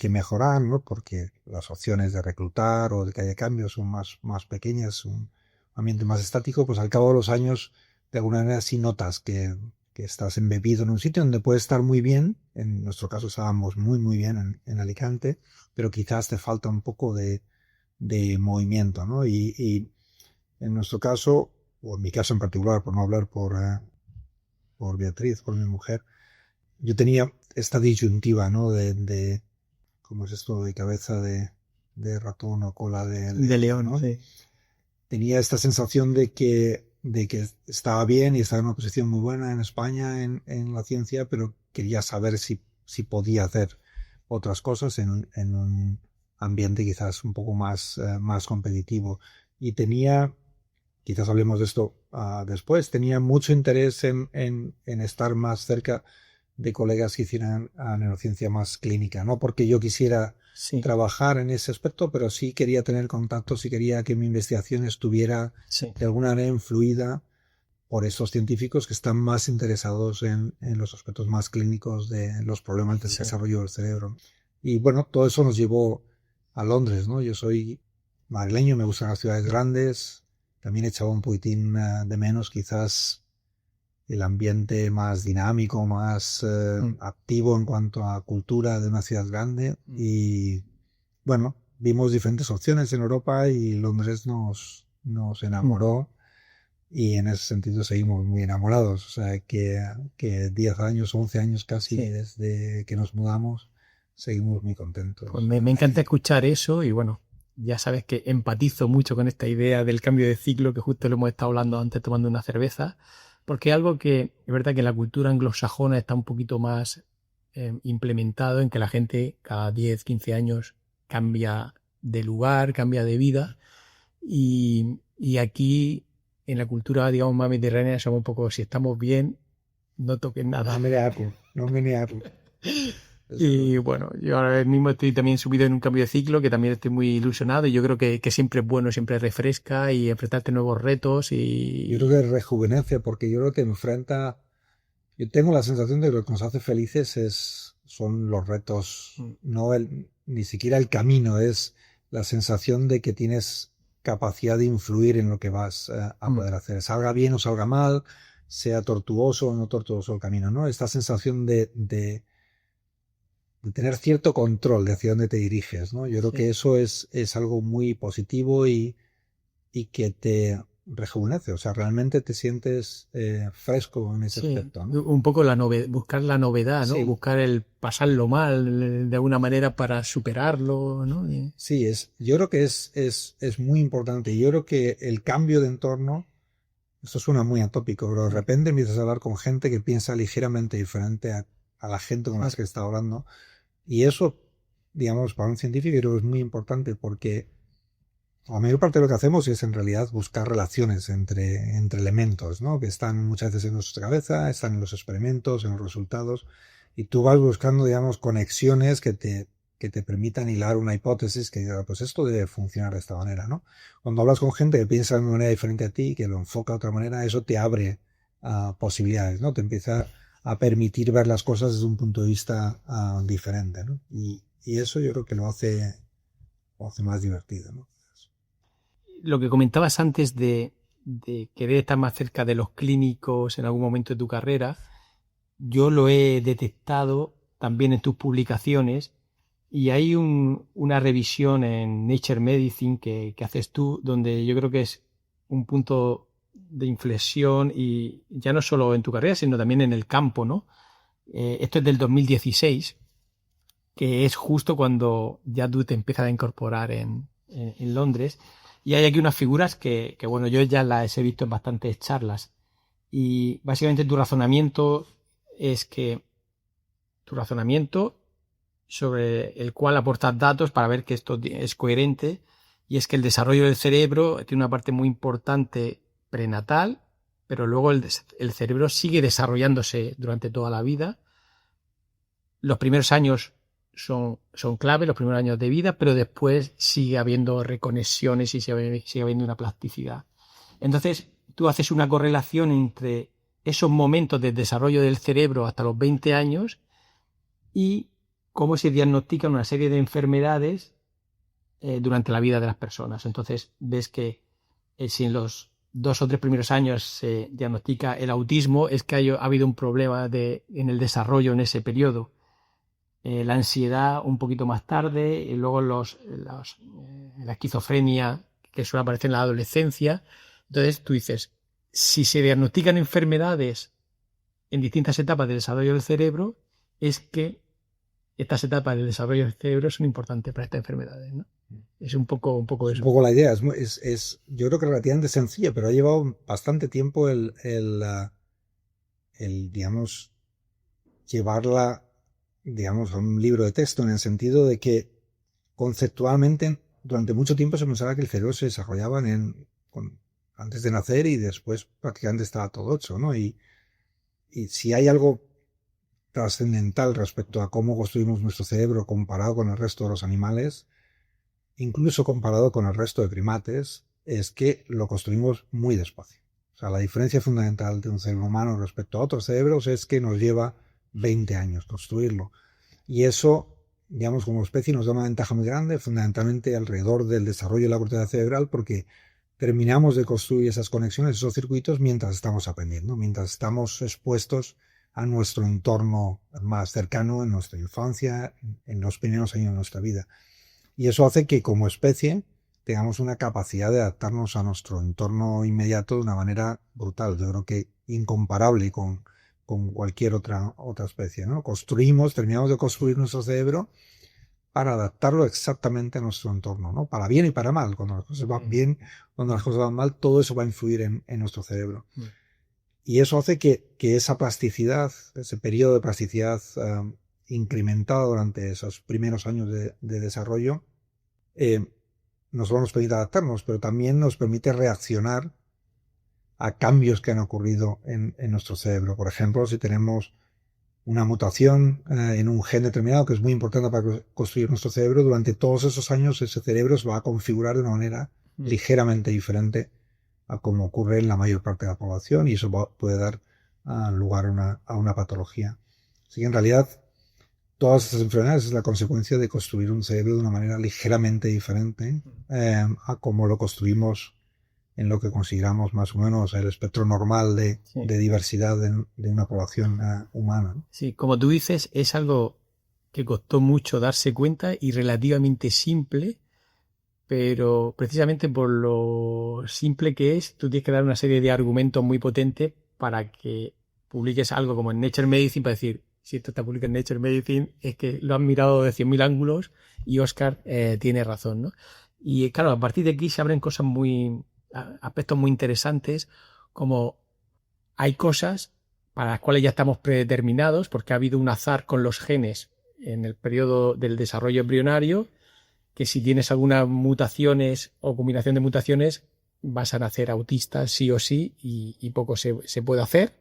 mejorar, ¿no? Porque las opciones de reclutar o de que haya cambios son más pequeñas, un ambiente más estático, pues al cabo de los años, de alguna manera sí notas que estás embebido en un sitio donde puedes estar muy bien. En nuestro caso estábamos muy bien en Alicante, pero quizás te falta un poco de movimiento, ¿no? Y en nuestro caso, o en mi caso en particular, por no hablar por Beatriz, por mi mujer, yo tenía esta disyuntiva, ¿no? ¿Cómo es esto? De cabeza de ratón o cola de león, ¿no? Sí. Tenía esta sensación de que estaba bien y estaba en una posición muy buena en España en la ciencia, pero quería saber si podía hacer otras cosas en un ambiente quizás un poco más competitivo. Y quizás hablemos de esto después, tenía mucho interés en estar más cerca de colegas que hicieran neurociencia más clínica, no porque yo quisiera trabajar en ese aspecto, pero sí quería tener contacto, sí quería que mi investigación estuviera de alguna manera influida por esos científicos que están más interesados en los aspectos más clínicos de los problemas del desarrollo del cerebro. Y bueno, todo eso nos llevó a Londres, ¿no? Yo soy madrileño, me gustan las ciudades grandes, también echaba un poquitín de menos quizás el ambiente más dinámico, más activo en cuanto a cultura de una ciudad grande. Y bueno, vimos diferentes opciones en Europa y Londres nos enamoró, y en ese sentido seguimos muy enamorados. O sea que 10 años, 11 años casi desde que nos mudamos, seguimos muy contentos. Pues me encanta escuchar eso, y bueno, ya sabes que empatizo mucho con esta idea del cambio de ciclo, que justo lo hemos estado hablando antes tomando una cerveza, porque es algo que es verdad que en la cultura anglosajona está un poquito más implementado, en que la gente cada 10, 15 años cambia de lugar, cambia de vida, y aquí en la cultura, digamos, más mediterránea somos un poco, si estamos bien, no toques nada. No me Apple. Y bueno, yo ahora mismo estoy también subido en un cambio de ciclo, que también estoy muy ilusionado, y yo creo que siempre es bueno, siempre refresca, y enfrentarte a nuevos retos. Y yo creo que rejuvenece, porque yo creo que yo tengo la sensación de que lo que nos hace felices son los retos, no ni siquiera el camino, es la sensación de que tienes capacidad de influir en lo que vas a poder hacer, salga bien o salga mal, sea tortuoso o no tortuoso el camino, ¿no? Esta sensación de tener cierto control de hacia dónde te diriges, ¿no? Yo creo que eso es algo muy positivo y que te rejuvenece, o sea, realmente te sientes fresco en ese aspecto, ¿no? Un poco buscar la novedad, ¿no? Buscar el pasarlo mal de alguna manera para superarlo, ¿no? Sí, yo creo que es muy importante. Yo creo que el cambio de entorno, esto suena muy atópico, pero de repente empiezas a hablar con gente que piensa ligeramente diferente a la gente con la que está hablando. Y eso, digamos, para un científico creo que es muy importante, porque la mayor parte de lo que hacemos es en realidad buscar relaciones entre elementos, ¿no? Que están muchas veces en nuestra cabeza, están en los experimentos, en los resultados, y tú vas buscando, digamos, conexiones que te permitan hilar una hipótesis que diga, pues esto debe funcionar de esta manera, ¿no? Cuando hablas con gente que piensa de una manera diferente a ti, que lo enfoca de otra manera, eso te abre posibilidades, ¿no? Te empieza a permitir ver las cosas desde un punto de vista diferente, ¿no? Y eso yo creo que lo hace más divertido, ¿no? Lo que comentabas antes de querer estar más cerca de los clínicos en algún momento de tu carrera, yo lo he detectado también en tus publicaciones, y hay una revisión en Nature Medicine que haces tú, donde yo creo que es un punto de inflexión, y ya no solo en tu carrera, sino también en el campo, ¿no? Esto es del 2016, que es justo cuando ya tú te empiezas a incorporar en Londres, y hay aquí unas figuras que bueno, yo ya las he visto en bastantes charlas, y básicamente tu razonamiento sobre el cual aportas datos para ver que esto es coherente, y es que el desarrollo del cerebro tiene una parte muy importante prenatal, pero luego el cerebro sigue desarrollándose durante toda la vida, los primeros años son clave, los primeros años de vida, pero después sigue habiendo reconexiones y sigue habiendo una plasticidad. Entonces, tú haces una correlación entre esos momentos de desarrollo del cerebro hasta los 20 años y cómo se diagnostican una serie de enfermedades durante la vida de las personas. Entonces, ves que si en los 2 o 3 primeros años se diagnostica el autismo, es que ha habido un problema en el desarrollo en ese periodo. La ansiedad un poquito más tarde, y luego la esquizofrenia, que suele aparecer en la adolescencia. Entonces tú dices, si se diagnostican enfermedades en distintas etapas del desarrollo del cerebro, es que estas etapas del desarrollo del cerebro son importantes para estas enfermedades, ¿no? Es un poco eso. Un poco la idea. Yo creo que relativamente sencilla, pero ha llevado bastante tiempo el digamos, llevarla, digamos, a un libro de texto, en el sentido de que conceptualmente durante mucho tiempo se pensaba que el cerebro se desarrollaba antes de nacer y después prácticamente estaba todo hecho, ¿no? Y si hay algo trascendental respecto a cómo construimos nuestro cerebro comparado con el resto de los animales, incluso comparado con el resto de primates, es que lo construimos muy despacio. O sea, la diferencia fundamental de un cerebro humano respecto a otros cerebros es que nos lleva 20 años construirlo. Y eso, digamos, como especie nos da una ventaja muy grande, fundamentalmente alrededor del desarrollo de la corteza cerebral, porque terminamos de construir esas conexiones, esos circuitos, mientras estamos aprendiendo, mientras estamos expuestos a nuestro entorno más cercano en nuestra infancia, en los primeros años de nuestra vida. Y eso hace que como especie tengamos una capacidad de adaptarnos a nuestro entorno inmediato de una manera brutal. Yo creo que incomparable con cualquier otra especie, ¿no? Terminamos de construir nuestro cerebro para adaptarlo exactamente a nuestro entorno, ¿no? Para bien y para mal. Cuando las cosas van bien, cuando las cosas van mal, todo eso va a influir en nuestro cerebro. Y eso hace que esa plasticidad, ese periodo de plasticidad incrementado durante esos primeros años de desarrollo, no solo nos permite adaptarnos, pero también nos permite reaccionar a cambios que han ocurrido en nuestro cerebro. Por ejemplo, si tenemos una mutación en un gen determinado que es muy importante para construir nuestro cerebro, durante todos esos años ese cerebro se va a configurar de una manera ligeramente diferente a como ocurre en la mayor parte de la población, y eso puede dar lugar a una patología. Así que en realidad todas estas enfermedades es la consecuencia de construir un cerebro de una manera ligeramente diferente a como lo construimos en lo que consideramos más o menos el espectro normal de diversidad de una población humana, ¿no? Sí, como tú dices, es algo que costó mucho darse cuenta y relativamente simple, pero precisamente por lo simple que es, tú tienes que dar una serie de argumentos muy potentes para que publiques algo como en Nature Medicine, para decir, si esto está publicado en Nature Medicine, es que lo han mirado de 100.000 ángulos y Oscar tiene razón, ¿no? Y claro, a partir de aquí se abren aspectos muy interesantes, como hay cosas para las cuales ya estamos predeterminados, porque ha habido un azar con los genes en el periodo del desarrollo embrionario, que si tienes algunas mutaciones o combinación de mutaciones vas a nacer autista sí o sí, y poco se puede hacer.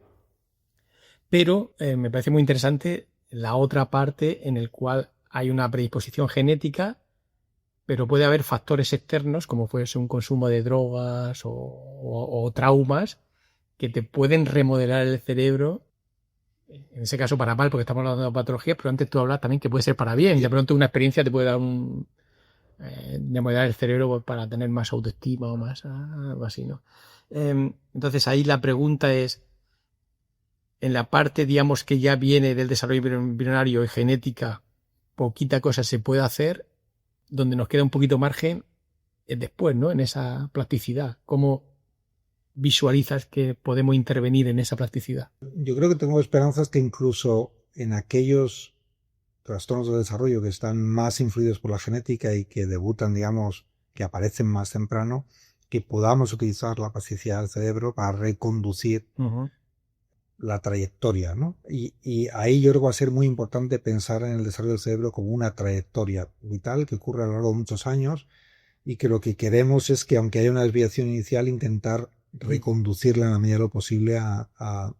Pero me parece muy interesante la otra parte en el cual hay una predisposición genética, pero puede haber factores externos, como puede ser un consumo de drogas o traumas, que te pueden remodelar el cerebro, en ese caso para mal, porque estamos hablando de patologías, pero antes tú hablabas también que puede ser para bien, y de pronto una experiencia te puede dar remodelar el cerebro para tener más autoestima o más algo así, ¿no? Entonces ahí la pregunta es, en la parte, digamos, que ya viene del desarrollo embrionario y genética, poquita cosa se puede hacer. Donde nos queda un poquito margen es después, ¿no? En esa plasticidad. ¿Cómo visualizas que podemos intervenir en esa plasticidad? Yo creo que tengo esperanzas que incluso en aquellos trastornos de desarrollo que están más influidos por la genética y que debutan, digamos, que aparecen más temprano, que podamos utilizar la plasticidad del cerebro para reconducir la trayectoria, ¿no? Y ahí yo creo que va a ser muy importante pensar en el desarrollo del cerebro como una trayectoria vital que ocurre a lo largo de muchos años, y que lo que queremos es que, aunque haya una desviación inicial, intentar reconducirla en la medida de lo posible a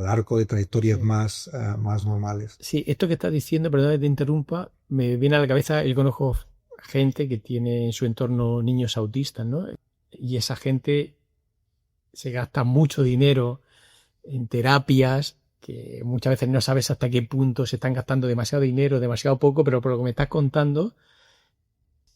arco de trayectorias más normales. Sí, esto que estás diciendo, perdón que te interrumpa, me viene a la cabeza, yo conozco gente que tiene en su entorno niños autistas, ¿no? Y esa gente se gasta mucho dinero en terapias, que muchas veces no sabes hasta qué punto se están gastando demasiado dinero, demasiado poco, pero por lo que me estás contando,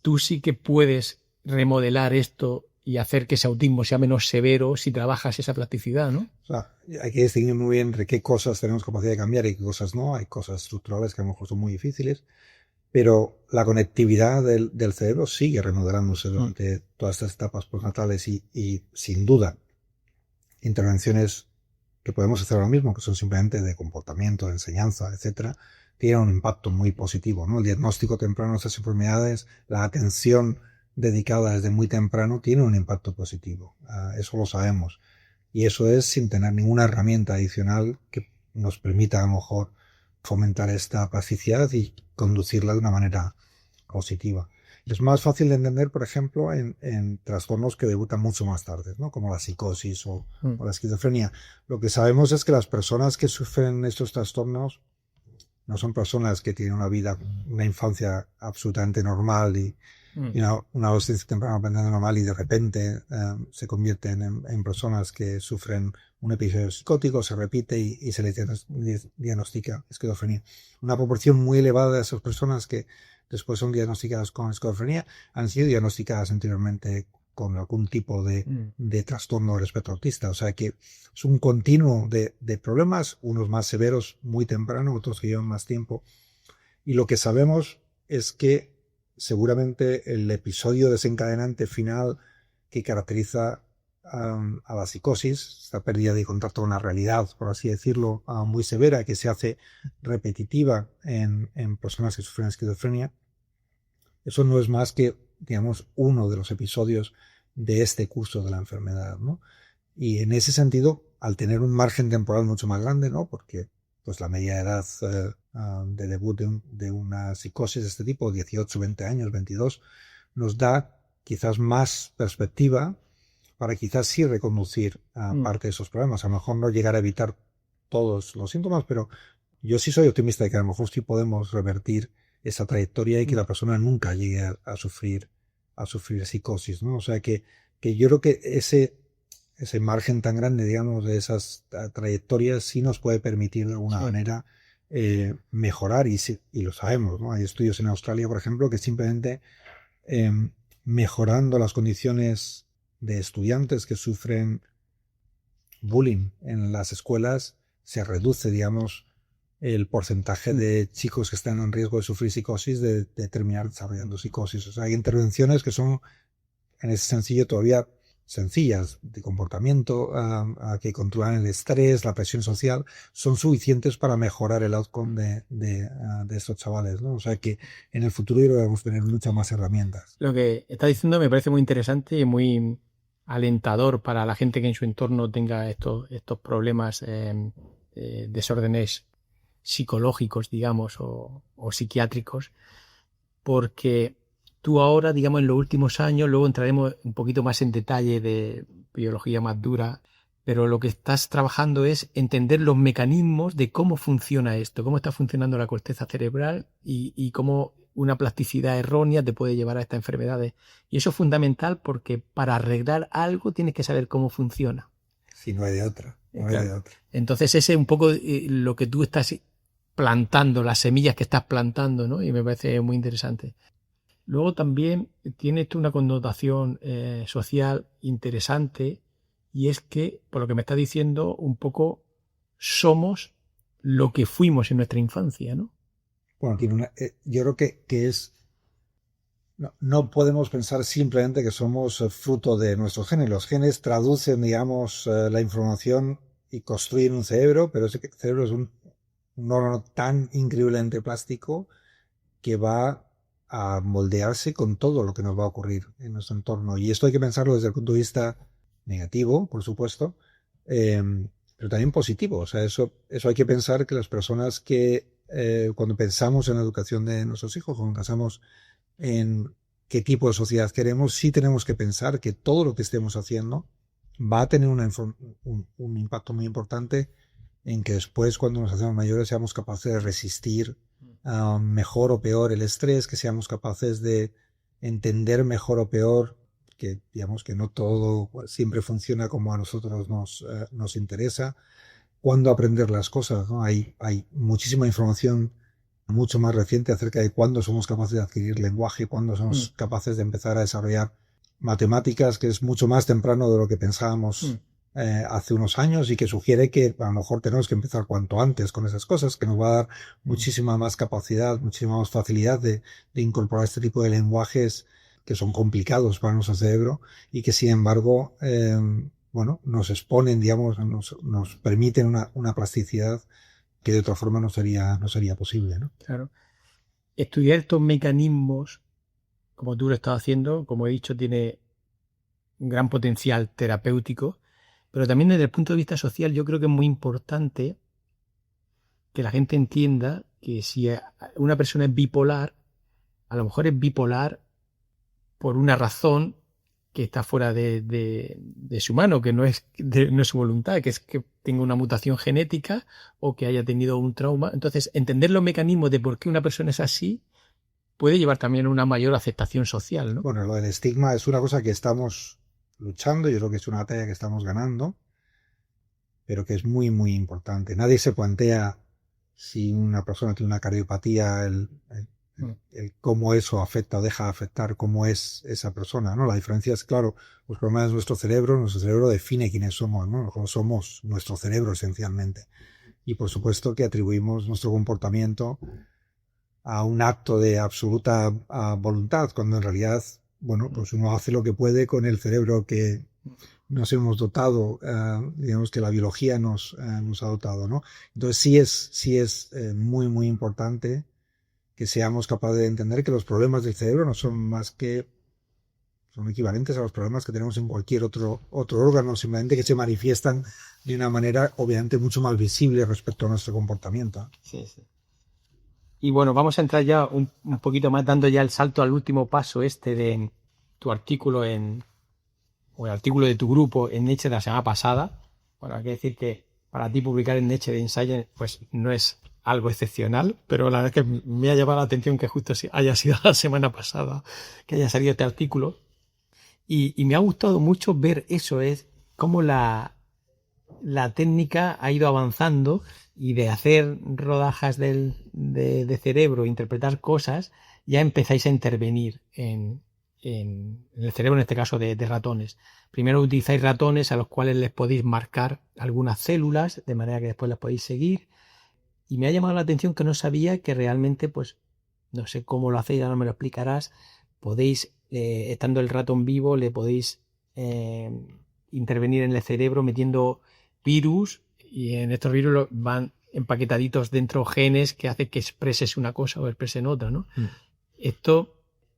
tú sí que puedes remodelar esto y hacer que ese autismo sea menos severo si trabajas esa plasticidad, ¿no? O sea, hay que distinguir muy bien entre qué cosas tenemos capacidad de cambiar y qué cosas no. Hay cosas estructurales que a lo mejor son muy difíciles, pero la conectividad del cerebro sigue remodelándose durante todas estas etapas postnatales y sin duda intervenciones que podemos hacer ahora mismo, que son simplemente de comportamiento, de enseñanza, etcétera, tienen un impacto muy positivo, ¿no? El diagnóstico temprano de estas enfermedades, la atención dedicada desde muy temprano tiene un impacto positivo. Eso lo sabemos. Y eso es sin tener ninguna herramienta adicional que nos permita a lo mejor fomentar esta plasticidad y conducirla de una manera positiva. Es más fácil de entender, por ejemplo, en trastornos que debutan mucho más tarde, ¿no? Como la psicosis o la esquizofrenia. Lo que sabemos es que las personas que sufren estos trastornos no son personas que tienen una infancia absolutamente normal y una adolescencia temprana bastante normal y de repente se convierten en personas que sufren un episodio psicótico, se repite y se les diagnostica esquizofrenia. Una proporción muy elevada de esas personas que después son diagnosticadas con esquizofrenia han sido diagnosticadas anteriormente con algún tipo de trastorno del espectro autista. O sea que es un continuo de problemas, unos más severos muy temprano, otros que llevan más tiempo. Y lo que sabemos es que seguramente el episodio desencadenante final que caracteriza a la psicosis, esta pérdida de contacto con la realidad, por así decirlo, muy severa, que se hace repetitiva en personas que sufren esquizofrenia, eso no es más que, digamos, uno de los episodios de este curso de la enfermedad, ¿no? Y en ese sentido, al tener un margen temporal mucho más grande, ¿no? Porque pues la media edad de debut de una psicosis de este tipo, 18, 20 años, 22, nos da quizás más perspectiva para quizás sí reconducir parte de esos problemas. A lo mejor no llegar a evitar todos los síntomas, pero yo sí soy optimista de que a lo mejor sí podemos revertir esa trayectoria y que la persona nunca llegue a sufrir psicosis, ¿no? O sea que yo creo que ese margen tan grande, digamos, de esas trayectorias sí nos puede permitir de alguna manera mejorar y lo sabemos, ¿no? Hay estudios en Australia, por ejemplo, que simplemente mejorando las condiciones de estudiantes que sufren bullying en las escuelas se reduce, digamos, el porcentaje de chicos que están en riesgo de sufrir psicosis de terminar desarrollando psicosis. O sea, hay intervenciones que son en ese sencillo todavía sencillas de comportamiento, que controlan el estrés, la presión social, son suficientes para mejorar el outcome de estos chavales, ¿no? O sea que en el futuro debemos tener muchas más herramientas. Lo que está diciendo me parece muy interesante y muy alentador para la gente que en su entorno tenga estos problemas, desórdenes psicológicos, digamos, o psiquiátricos, porque tú ahora, digamos, en los últimos años, luego entraremos un poquito más en detalle de biología más dura, pero lo que estás trabajando es entender los mecanismos de cómo funciona esto, cómo está funcionando la corteza cerebral y cómo una plasticidad errónea te puede llevar a estas enfermedades. Y eso es fundamental porque para arreglar algo tienes que saber cómo funciona. Sí, no hay de otra. No hay de otra. Entonces ese es un poco lo que tú estás plantando, las semillas que estás plantando, ¿no? Y me parece muy interesante. Luego también tiene esto una connotación social interesante y es que, por lo que me está diciendo, un poco somos lo que fuimos en nuestra infancia, ¿no? Bueno, yo creo que es... No podemos pensar simplemente que somos fruto de nuestros genes. Los genes traducen, digamos, la información y construyen un cerebro, pero ese cerebro es un órgano tan increíblemente plástico que va a moldearse con todo lo que nos va a ocurrir en nuestro entorno. Y esto hay que pensarlo desde el punto de vista negativo, por supuesto, pero también positivo. O sea, eso hay que pensar que las personas que cuando pensamos en la educación de nuestros hijos, cuando pensamos en qué tipo de sociedad queremos, sí tenemos que pensar que todo lo que estemos haciendo va a tener un impacto muy importante en que después, cuando nos hacemos mayores, seamos capaces de resistir mejor o peor el estrés, que seamos capaces de entender mejor o peor que, digamos, que no todo siempre funciona como a nosotros nos interesa, cuándo aprender las cosas, ¿no? Hay muchísima información mucho más reciente acerca de cuándo somos capaces de adquirir lenguaje, cuándo somos capaces de empezar a desarrollar matemáticas, que es mucho más temprano de lo que pensábamos hace unos años, y que sugiere que a lo mejor tenemos que empezar cuanto antes con esas cosas, que nos va a dar muchísima más capacidad, muchísima más facilidad de incorporar este tipo de lenguajes que son complicados para nuestro cerebro y que sin embargo nos exponen, digamos, nos permiten una plasticidad que de otra forma no sería posible, ¿no? Claro. Estudiar estos mecanismos, como tú lo estás haciendo, como he dicho, tiene un gran potencial terapéutico, pero también desde el punto de vista social yo creo que es muy importante que la gente entienda que si una persona es bipolar, a lo mejor es bipolar por una razón que está fuera de su mano, que no es su voluntad, que es que tenga una mutación genética o que haya tenido un trauma. Entonces, entender los mecanismos de por qué una persona es así puede llevar también a una mayor aceptación social, ¿no? Bueno, lo del estigma es una cosa que estamos luchando, yo creo que es una batalla que estamos ganando, pero que es muy, muy importante. Nadie se plantea si una persona tiene una cardiopatía, el cómo eso afecta o deja de afectar cómo es esa persona, ¿no? La diferencia es, claro, los problemas de nuestro cerebro define quiénes somos, ¿no? Nosotros somos nuestro cerebro esencialmente. Y por supuesto que atribuimos nuestro comportamiento a un acto de absoluta voluntad, cuando en realidad, bueno, pues uno hace lo que puede con el cerebro que nos hemos dotado, digamos que la biología nos ha dotado, ¿no? Entonces sí es muy, muy importante que seamos capaces de entender que los problemas del cerebro no son más que son equivalentes a los problemas que tenemos en cualquier otro órgano, simplemente que se manifiestan de una manera obviamente mucho más visible respecto a nuestro comportamiento. Sí, sí. Y bueno, vamos a entrar ya un poquito más, dando ya el salto al último paso de tu artículo o el artículo de tu grupo en Nature de la semana pasada. Bueno, hay que decir que para ti publicar en Nature in Science pues no es algo excepcional, pero la verdad es que me ha llamado la atención que justo haya sido la semana pasada que haya salido este artículo. Y me ha gustado mucho ver eso, es cómo la técnica ha ido avanzando, y de hacer rodajas de cerebro, interpretar cosas, ya empezáis a intervenir en el cerebro, en este caso de ratones. Primero utilizáis ratones a los cuales les podéis marcar algunas células, de manera que después las podéis seguir. Y me ha llamado la atención que no sabía que realmente, pues, no sé cómo lo hacéis, ahora me lo explicarás, podéis, estando el ratón vivo, le podéis intervenir en el cerebro metiendo virus, y en estos virus van empaquetaditos dentro genes que hacen que expreses una cosa o expresen otra, ¿no? Esto,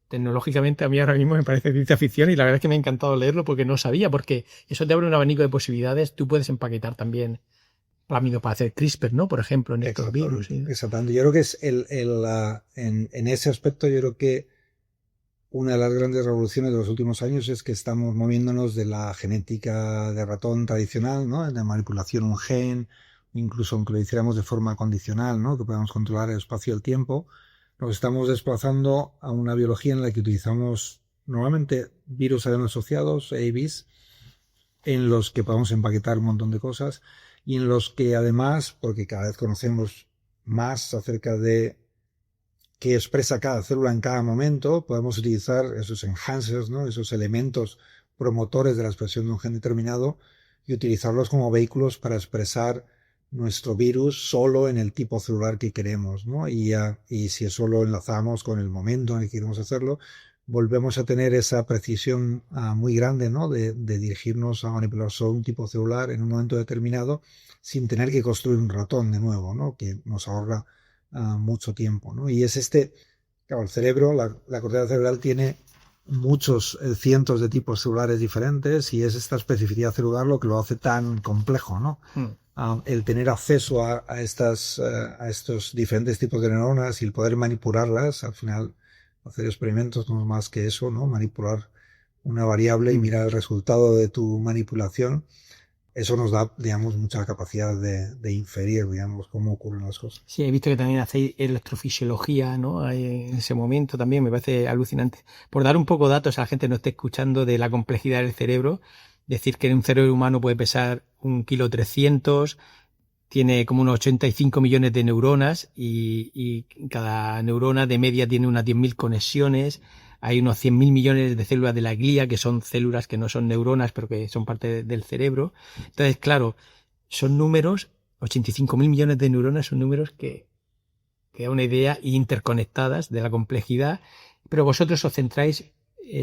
tecnológicamente, a mí ahora mismo me parece ciencia ficción, y la verdad es que me ha encantado leerlo porque no sabía, porque eso te abre un abanico de posibilidades. Tú puedes empaquetar también plámido para hacer CRISPR, ¿no? Por ejemplo, en estos virus. ¿Sí? Exactamente. Yo creo que es en ese aspecto, yo creo que una de las grandes revoluciones de los últimos años es que estamos moviéndonos de la genética de ratón tradicional, ¿no? De manipulación de un gen, incluso aunque lo hiciéramos de forma condicional, ¿no? Que podamos controlar el espacio y el tiempo. Nos estamos desplazando a una biología en la que utilizamos normalmente virus adeno-asociados, AAVs, en los que podemos empaquetar un montón de cosas, y en los que además, porque cada vez conocemos más acerca de qué expresa cada célula en cada momento, podemos utilizar esos enhancers, ¿no? Esos elementos promotores de la expresión de un gen determinado, y utilizarlos como vehículos para expresar nuestro virus solo en el tipo celular que queremos, ¿no? Y si eso lo enlazamos con el momento en el que queremos hacerlo, volvemos a tener esa precisión muy grande, ¿no? De dirigirnos a manipular solo un tipo celular en un momento determinado, sin tener que construir un ratón de nuevo, ¿no? Que nos ahorra mucho tiempo, ¿no? Y es claro, el cerebro, la corteza cerebral tiene muchos cientos de tipos celulares diferentes, y es esta especificidad celular lo que lo hace tan complejo, ¿no? El tener acceso a estos diferentes tipos de neuronas y el poder manipularlas, al final hacer experimentos no es más que eso, ¿no? Manipular una variable y mirar el resultado de tu manipulación, eso nos da, digamos, mucha capacidad de inferir, digamos, cómo ocurren las cosas. Sí, he visto que también hacéis electrofisiología, ¿no? Ahí en ese momento también me parece alucinante. Por dar un poco datos a la gente que no esté escuchando de la complejidad del cerebro, decir que un cerebro humano puede pesar 1,3 kg, tiene como unos 85 millones de neuronas y cada neurona de media tiene unas 10.000 conexiones. Hay unos 100.000 millones de células de la glía, que son células que no son neuronas, pero que son parte del cerebro. Entonces, claro, son números, 85.000 millones de neuronas son números que da una idea interconectadas de la complejidad, pero vosotros os centráis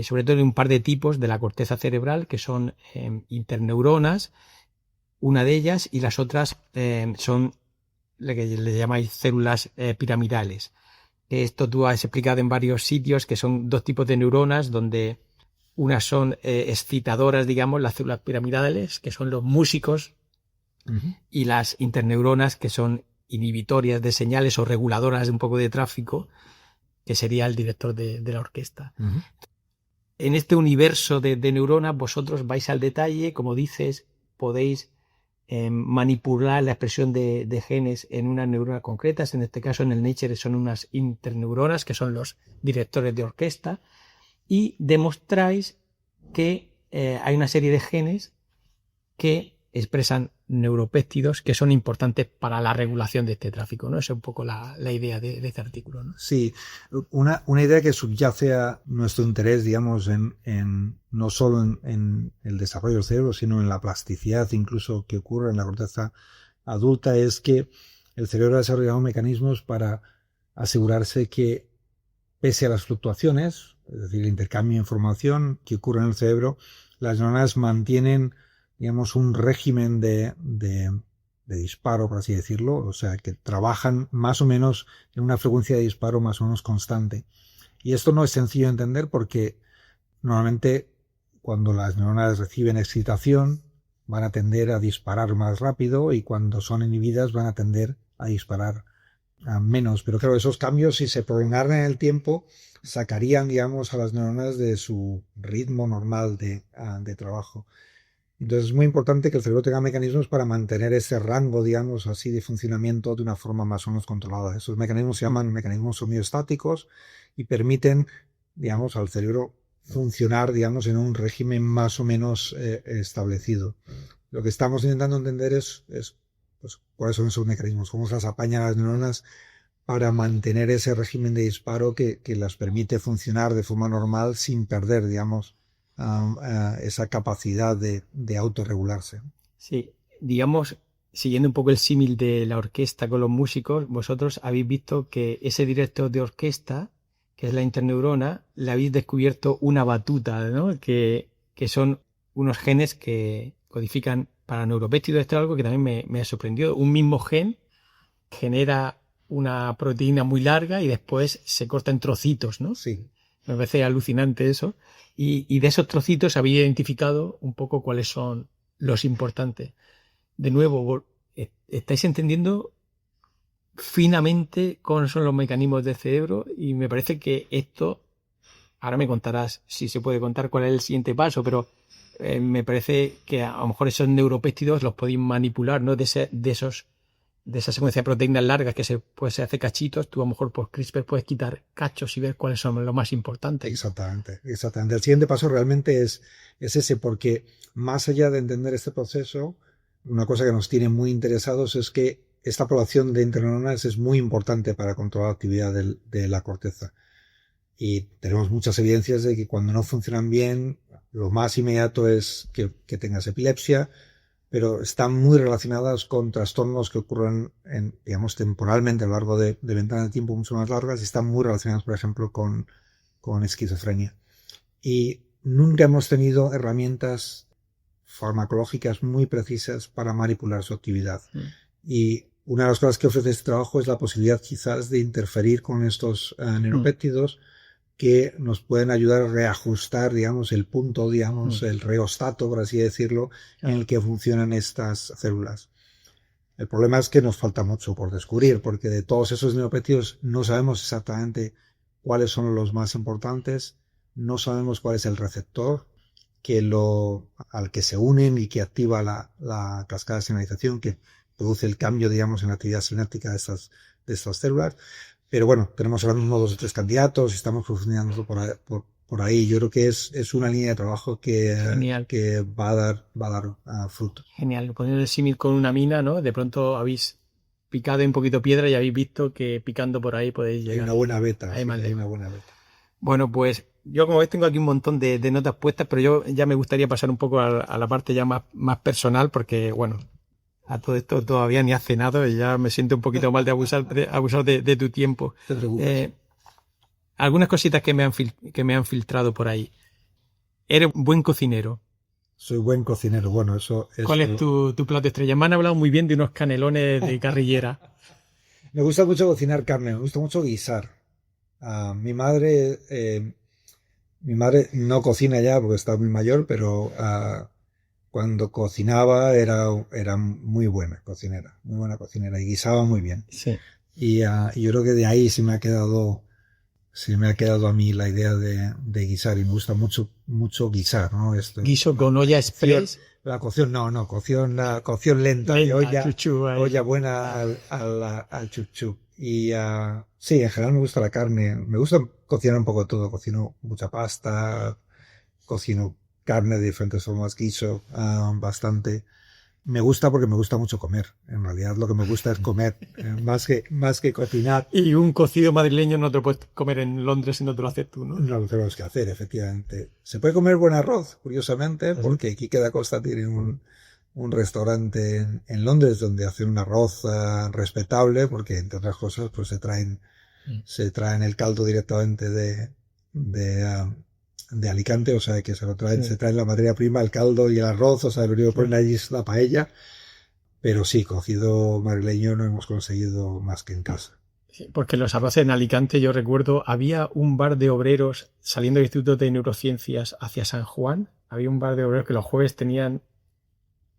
sobre todo en un par de tipos de la corteza cerebral, que son interneuronas, una de ellas, y las otras son lo que le llamáis células piramidales. Esto tú has explicado en varios sitios, que son dos tipos de neuronas, donde unas son excitadoras, digamos, las células piramidales, que son los músicos, y las interneuronas, que son inhibitorias de señales o reguladoras de un poco de tráfico, que sería el director de la orquesta. En este universo de neuronas, vosotros vais al detalle, como dices, podéis manipular la expresión de genes en unas neuronas concretas. En este caso, en el Nature, son unas interneuronas, que son los directores de orquesta, y demostráis que hay una serie de genes que expresan neuropéptidos que son importantes para la regulación de este tráfico, ¿no? Esa es un poco la idea de este artículo, ¿no? Sí, una idea que subyace a nuestro interés, digamos, no solo en el desarrollo del cerebro, sino en la plasticidad incluso que ocurre en la corteza adulta, es que el cerebro ha desarrollado mecanismos para asegurarse que, pese a las fluctuaciones, es decir, el intercambio de información que ocurre en el cerebro, las neuronas mantienen, digamos, un régimen de disparo, por así decirlo, o sea, que trabajan más o menos en una frecuencia de disparo más o menos constante. Y esto no es sencillo de entender porque normalmente cuando las neuronas reciben excitación van a tender a disparar más rápido y cuando son inhibidas van a tender a disparar menos. Pero claro, esos cambios, si se prolongaran en el tiempo, sacarían, digamos, a las neuronas de su ritmo normal de trabajo. Entonces es muy importante que el cerebro tenga mecanismos para mantener ese rango, digamos así, de funcionamiento de una forma más o menos controlada. Esos mecanismos se llaman mecanismos homeostáticos y permiten, digamos, al cerebro funcionar, digamos, en un régimen más o menos establecido. Lo que estamos intentando entender es pues, cuáles son esos mecanismos, cómo se las apañan las neuronas para mantener ese régimen de disparo que las permite funcionar de forma normal sin perder, digamos, esa capacidad de autorregularse. Sí, digamos, siguiendo un poco el símil de la orquesta con los músicos, vosotros habéis visto que ese director de orquesta, que es la interneurona, le habéis descubierto una batuta, ¿no? Que son unos genes que codifican para neuropéptidos. Esto es algo que también me ha sorprendido. Un mismo gen genera una proteína muy larga y después se corta en trocitos, ¿no? Sí. Me parece alucinante eso. Y de esos trocitos había identificado un poco cuáles son los importantes. De nuevo, estáis entendiendo finamente cómo son los mecanismos del cerebro y me parece que esto, ahora me contarás si se puede contar cuál es el siguiente paso, pero me parece que a lo mejor esos neuropéptidos los podéis manipular, ¿no? De esa secuencia de proteínas largas que se hace cachitos, tú a lo mejor por CRISPR puedes quitar cachos y ver cuáles son los más importantes. Exactamente. El siguiente paso realmente es ese, porque más allá de entender este proceso, una cosa que nos tiene muy interesados es que esta población de interneuronas es muy importante para controlar la actividad de la corteza. Y tenemos muchas evidencias de que cuando no funcionan bien, lo más inmediato es que tengas epilepsia, pero están muy relacionadas con trastornos que ocurren, digamos, temporalmente a lo largo de ventanas de tiempo mucho más largas y están muy relacionadas, por ejemplo, con esquizofrenia. Y nunca hemos tenido herramientas farmacológicas muy precisas para manipular su actividad. Y una de las cosas que ofrece este trabajo es la posibilidad quizás de interferir con estos neuropéptidos que nos pueden ayudar a reajustar, digamos, el punto, digamos, el reostato, por así decirlo, en el que funcionan estas células. El problema es que nos falta mucho por descubrir, porque de todos esos neuropéptidos no sabemos exactamente cuáles son los más importantes, no sabemos cuál es el receptor, al que se unen y que activa la cascada de señalización, que produce el cambio, digamos, en la actividad sináptica de estas células. Pero bueno, tenemos ahora mismo 2 o 3 candidatos y estamos profundizando por ahí. Yo creo que es una línea de trabajo que va a dar frutos. Genial. Poniendo el símil con una mina, ¿no? De pronto habéis picado un poquito piedra y habéis visto que picando por ahí podéis llegar. Hay una buena beta. Hay una buena beta. Bueno, pues yo como ves tengo aquí un montón de notas puestas, pero yo ya me gustaría pasar un poco a la parte ya más personal, porque bueno, a todo esto todavía ni has cenado y ya me siento un poquito mal de abusar de tu tiempo. No te preocupes. Algunas cositas que me han filtrado por ahí. Eres un buen cocinero. Soy buen cocinero. Bueno, eso es... ¿Cuál es tu plato estrella? Me han hablado muy bien de unos canelones de carrillera. Me gusta mucho cocinar carne, me gusta mucho guisar. Mi madre no cocina ya porque está muy mayor, pero cuando cocinaba era muy buena cocinera y guisaba muy bien. Sí. Y yo creo que de ahí se me ha quedado a mí la idea de guisar, y me gusta mucho guisar, ¿no? Guiso con olla express. La cocción, cocción lenta, de olla buena al chup. Y sí, en general me gusta la carne. Me gusta cocinar un poco todo. Cocino mucha pasta, cocino carne de diferentes formas, guiso bastante. Me gusta porque me gusta mucho comer. En realidad lo que me gusta es comer, más que cocinar. Y un cocido madrileño no te lo puedes comer en Londres si no te lo haces tú, ¿no? No lo tenemos que hacer, efectivamente. Se puede comer buen arroz, curiosamente, porque Quique da Costa tiene un restaurante en Londres donde hacen un arroz respetable, porque entre otras cosas pues se traen el caldo directamente de Alicante, o sea que se traen la materia prima, el caldo y el arroz, o sea, lo único que ponen allí es la paella. Pero sí, cocido madrileño no hemos conseguido más que en casa. Sí, porque los arroces en Alicante, yo recuerdo, había un bar de obreros saliendo del Instituto de Neurociencias hacia San Juan. Había un bar de obreros que los jueves tenían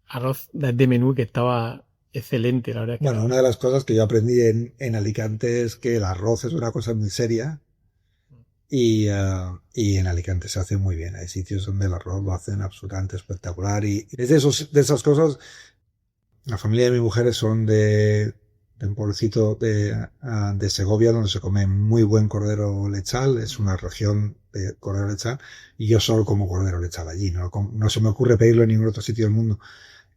arroz de menú que estaba excelente, la verdad. Bueno, una de las cosas que yo aprendí en Alicante es que el arroz es una cosa muy seria. Y en Alicante se hace muy bien. Hay sitios donde el arroz lo hacen absolutamente espectacular. Y es de esas cosas. La familia de mi mujer son de un pueblecito de Segovia, donde se come muy buen cordero lechal. Es una región de cordero lechal. Y yo solo como cordero lechal allí. No se me ocurre pedirlo en ningún otro sitio del mundo.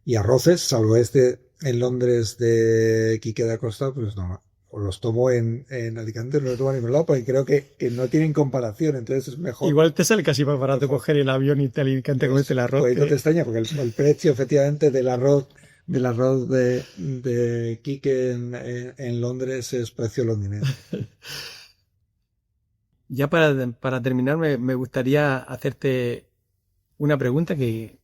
Y arroces, salvo en Londres de Quique da Costa, pues no. Los tomo en Alicante, no los tomo en ningún lado, porque creo que no tienen comparación, entonces es mejor. Igual te sale casi más barato coger el avión y irte a Alicante con el arroz. Pues no te extraña, porque el precio efectivamente del arroz de Quique en Londres es precio londinense. Ya para terminar, me gustaría hacerte una pregunta que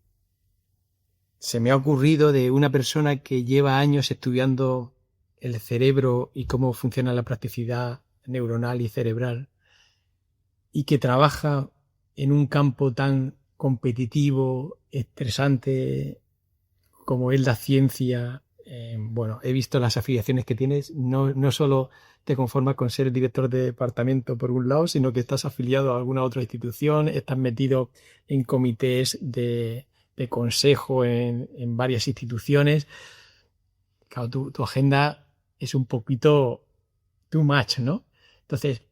se me ha ocurrido de una persona que lleva años estudiando el cerebro y cómo funciona la plasticidad neuronal y cerebral, y que trabaja en un campo tan competitivo, estresante como es la ciencia. Bueno, he visto las afiliaciones que tienes. No solo te conformas con ser director de departamento por un lado, sino que estás afiliado a alguna otra institución, estás metido en comités de consejo en varias instituciones. Claro, tu agenda es un poquito too much, ¿no? Entonces,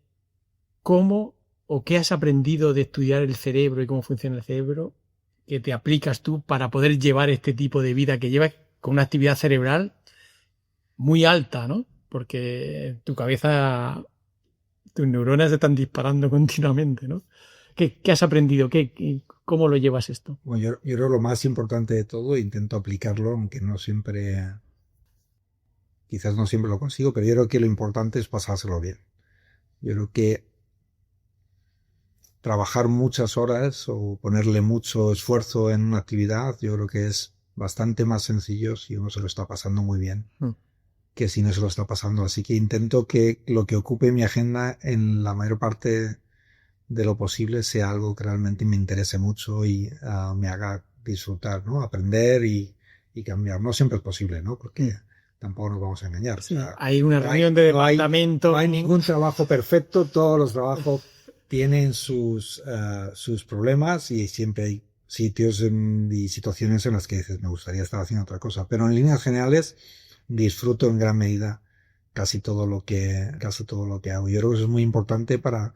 ¿cómo o qué has aprendido de estudiar el cerebro y cómo funciona el cerebro que te aplicas tú para poder llevar este tipo de vida que llevas con una actividad cerebral muy alta, ¿no? Porque tu cabeza, tus neuronas se están disparando continuamente, ¿no? ¿Qué has aprendido? ¿Cómo lo llevas esto? Bueno, yo creo que lo más importante de todo, intento aplicarlo, aunque quizás no siempre lo consigo, pero yo creo que lo importante es pasárselo bien. Yo creo que trabajar muchas horas o ponerle mucho esfuerzo en una actividad, yo creo que es bastante más sencillo si uno se lo está pasando muy bien que si no se lo está pasando. Así que intento que lo que ocupe mi agenda en la mayor parte de lo posible sea algo que realmente me interese mucho y me haga disfrutar, ¿no? Aprender y cambiar. No siempre es posible, ¿no? Porque tampoco nos vamos a engañar. Sí, o sea, hay una reunión de departamento. No hay ningún trabajo perfecto, todos los trabajos tienen sus problemas y siempre hay sitios y situaciones en las que dices, me gustaría estar haciendo otra cosa. Pero en líneas generales disfruto en gran medida casi todo lo que hago. Yo creo que eso es muy importante para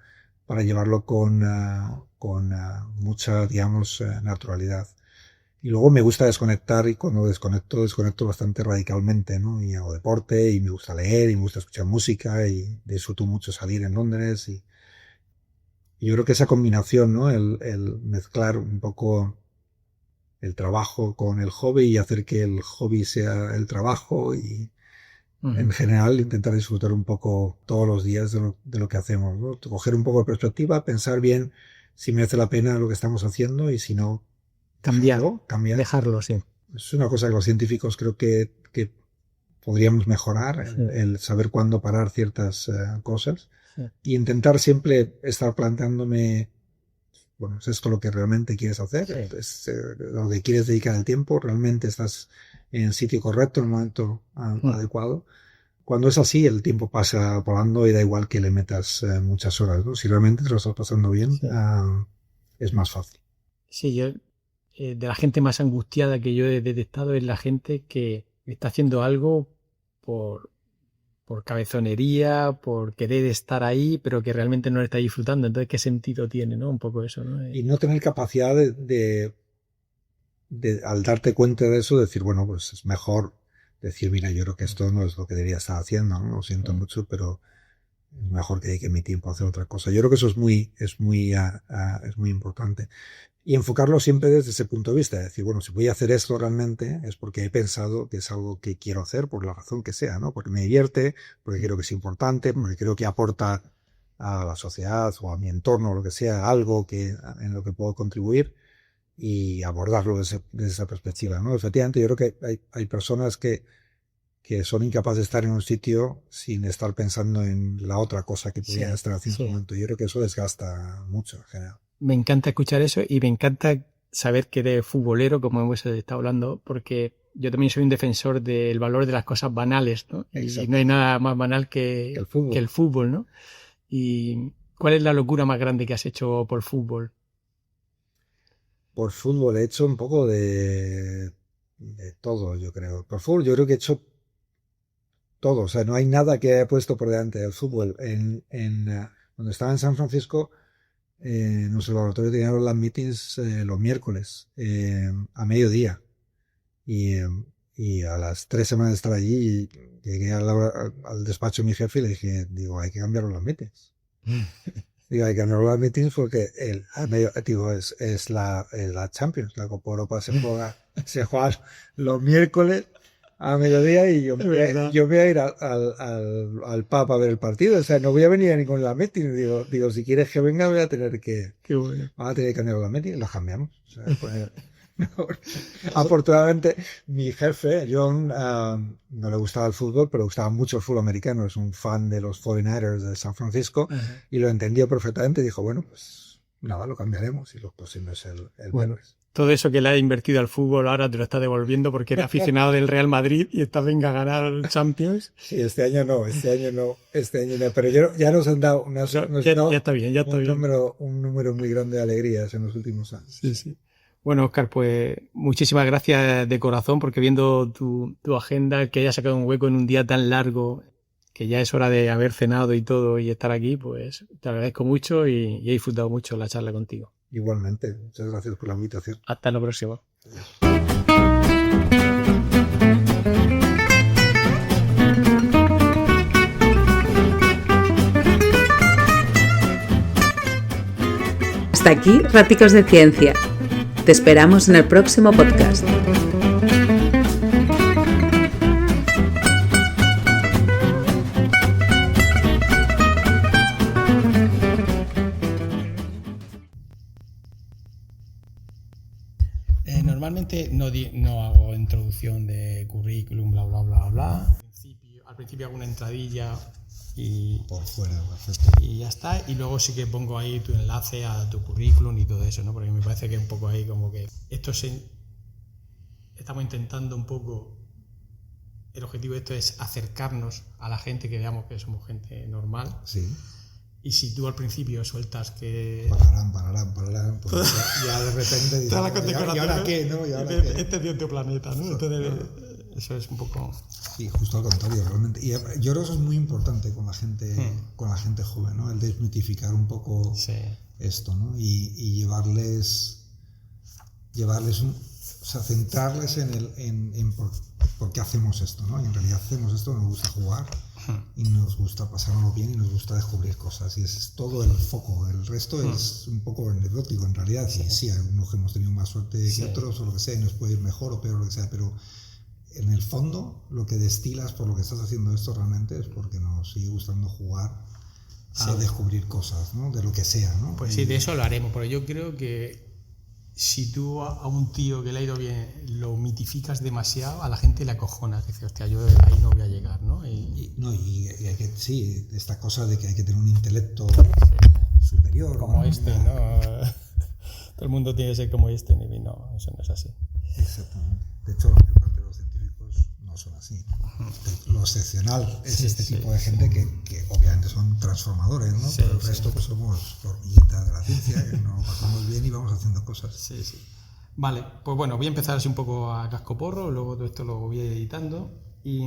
llevarlo con mucha, digamos, naturalidad. Y luego me gusta desconectar, y cuando desconecto bastante radicalmente, ¿no? Y hago deporte, y me gusta leer, y me gusta escuchar música, y disfruto mucho salir en Londres. Y yo creo que esa combinación, ¿no? El mezclar un poco el trabajo con el hobby y hacer que el hobby sea el trabajo, y en general intentar disfrutar un poco todos los días de lo que hacemos, ¿no? Coger un poco de perspectiva, pensar bien si merece la pena lo que estamos haciendo, y si no, cambiar. Dejarlo, sí. Es una cosa que los científicos creo que podríamos mejorar, sí. el saber cuándo parar ciertas cosas, sí. Y intentar siempre estar planteándome, bueno, ¿es esto lo que realmente quieres hacer? Sí. ¿Es lo que quieres dedicar el tiempo? ¿Realmente estás en el sitio correcto, en el momento adecuado? Cuando es así, el tiempo pasa volando y da igual que le metas muchas horas, ¿no? Si realmente te lo estás pasando bien, sí. Es más fácil. Sí, yo... de la gente más angustiada que yo he detectado es la gente que está haciendo algo por cabezonería, por querer estar ahí, pero que realmente no lo está disfrutando. Entonces, ¿qué sentido tiene, no? Un poco eso, ¿no? Y no tener capacidad de al darte cuenta de eso, decir, bueno, pues es mejor decir, mira, yo creo que esto no es lo que debería estar haciendo, ¿no? Lo siento mucho, pero es mejor que dedique mi tiempo a hacer otra cosa. Yo creo que eso es muy importante. Y enfocarlo siempre desde ese punto de vista, es decir, bueno, si voy a hacer esto realmente es porque he pensado que es algo que quiero hacer por la razón que sea, ¿no? Porque me divierte, porque creo que es importante, porque creo que aporta a la sociedad o a mi entorno, o lo que sea, algo en lo que puedo contribuir, y abordarlo desde esa perspectiva, ¿no? Efectivamente, yo creo que hay personas que son incapaces de estar en un sitio sin estar pensando en la otra cosa que podrían estar haciendo en ese momento. Yo creo que eso desgasta mucho en general. Me encanta escuchar eso, y me encanta saber que eres futbolero, como hemos estado hablando, porque yo también soy un defensor del valor de las cosas banales, ¿no? Y no hay nada más banal que el fútbol, ¿no? ¿Y cuál es la locura más grande que has hecho por fútbol? Por fútbol he hecho un poco de todo, yo creo. Por fútbol yo creo que he hecho todo, o sea, no hay nada que haya puesto por delante del fútbol. Cuando estaba en San Francisco, nuestro laboratorio tenía los lab meetings los miércoles a mediodía, y a las 3 semanas de estar allí llegué al despacho de mi jefe y le dije, hay que cambiar los lab meetings. Digo, hay que cambiar los lab meetings porque es la Champions, la Copa Europa se juega los miércoles a mediodía, y yo voy a ir al pub a ver el partido, o sea, no voy a venir a ningún lab meeting. Digo, si quieres que venga, voy a tener que cambiar los meetings, y los cambiamos. O sea, pues, afortunadamente, mi jefe, John, no le gustaba el fútbol, pero le gustaba mucho el fútbol americano, es un fan de los 49ers de San Francisco, y lo entendió perfectamente, y dijo, bueno, pues nada, lo cambiaremos, y lo pusimos el viernes. Todo eso que le has invertido al fútbol ahora te lo está devolviendo porque eres aficionado del Real Madrid y estás venga a ganar el Champions. Sí, este año no, pero ya nos han dado ya está bien. Un número muy grande de alegrías en los últimos años. Sí. Bueno, Óscar, pues muchísimas gracias de corazón, porque viendo tu agenda, que hayas sacado un hueco en un día tan largo, que ya es hora de haber cenado y todo y estar aquí, pues te agradezco mucho y he disfrutado mucho la charla contigo. Igualmente, muchas gracias por la invitación. Hasta la próxima. Hasta aquí Raticos de Ciencia. Te esperamos en el próximo podcast. Normalmente no hago introducción de currículum, bla, bla, bla, bla. Al principio hago una entradilla y por fuera, perfecto. Y ya está. Y luego sí que pongo ahí tu enlace a tu currículum y todo eso, ¿no? Porque me parece que un poco ahí como que estamos intentando un poco. El objetivo de esto es acercarnos a la gente, que veamos que somos gente normal. Sí. Y si tú al principio sueltas que... Pararán, pues ya de repente dices, Todas las ¿y condecoraciones, ahora qué, no? ¿Y ahora qué? Este es de otro planeta, ¿no? Entonces, eso es un poco... Sí, justo al contrario, realmente. Y yo creo que eso es muy importante con la gente joven, ¿no? El desmitificar un poco esto, ¿no? Y llevarles o sea, centrarles en por qué hacemos esto, ¿no? Y en realidad hacemos esto, nos gusta jugar y nos gusta pasárnoslo bien y nos gusta descubrir cosas. Y ese es todo el foco. El resto es un poco anecdótico, en realidad. Y sí, algunos que hemos tenido más suerte que otros o lo que sea, y nos puede ir mejor o peor o lo que sea, pero en el fondo lo que destilas por lo que estás haciendo esto realmente es porque nos sigue gustando jugar a descubrir cosas, ¿no? De lo que sea, ¿no? Pues sí, de eso lo haremos, porque yo creo que si tú a un tío que le ha ido bien lo mitificas demasiado, a la gente le acojona, que dice, hostia, yo ahí no voy a llegar, ¿no? Y hay que, sí, esta cosa de que hay que tener un intelecto superior. Como ¿no? este, ¿no? Todo el mundo tiene que ser como este, y no, eso no es así. Exactamente. De hecho, la mayor parte de los científicos no son así. Lo excepcional es este tipo de gente que obviamente son transformadores, ¿no? Pero el resto pues somos hormiguitas de la ciencia, que nos pasamos bien y vamos haciendo cosas. Sí. Vale, pues bueno, voy a empezar así un poco a cascoporro, luego todo esto lo voy editando y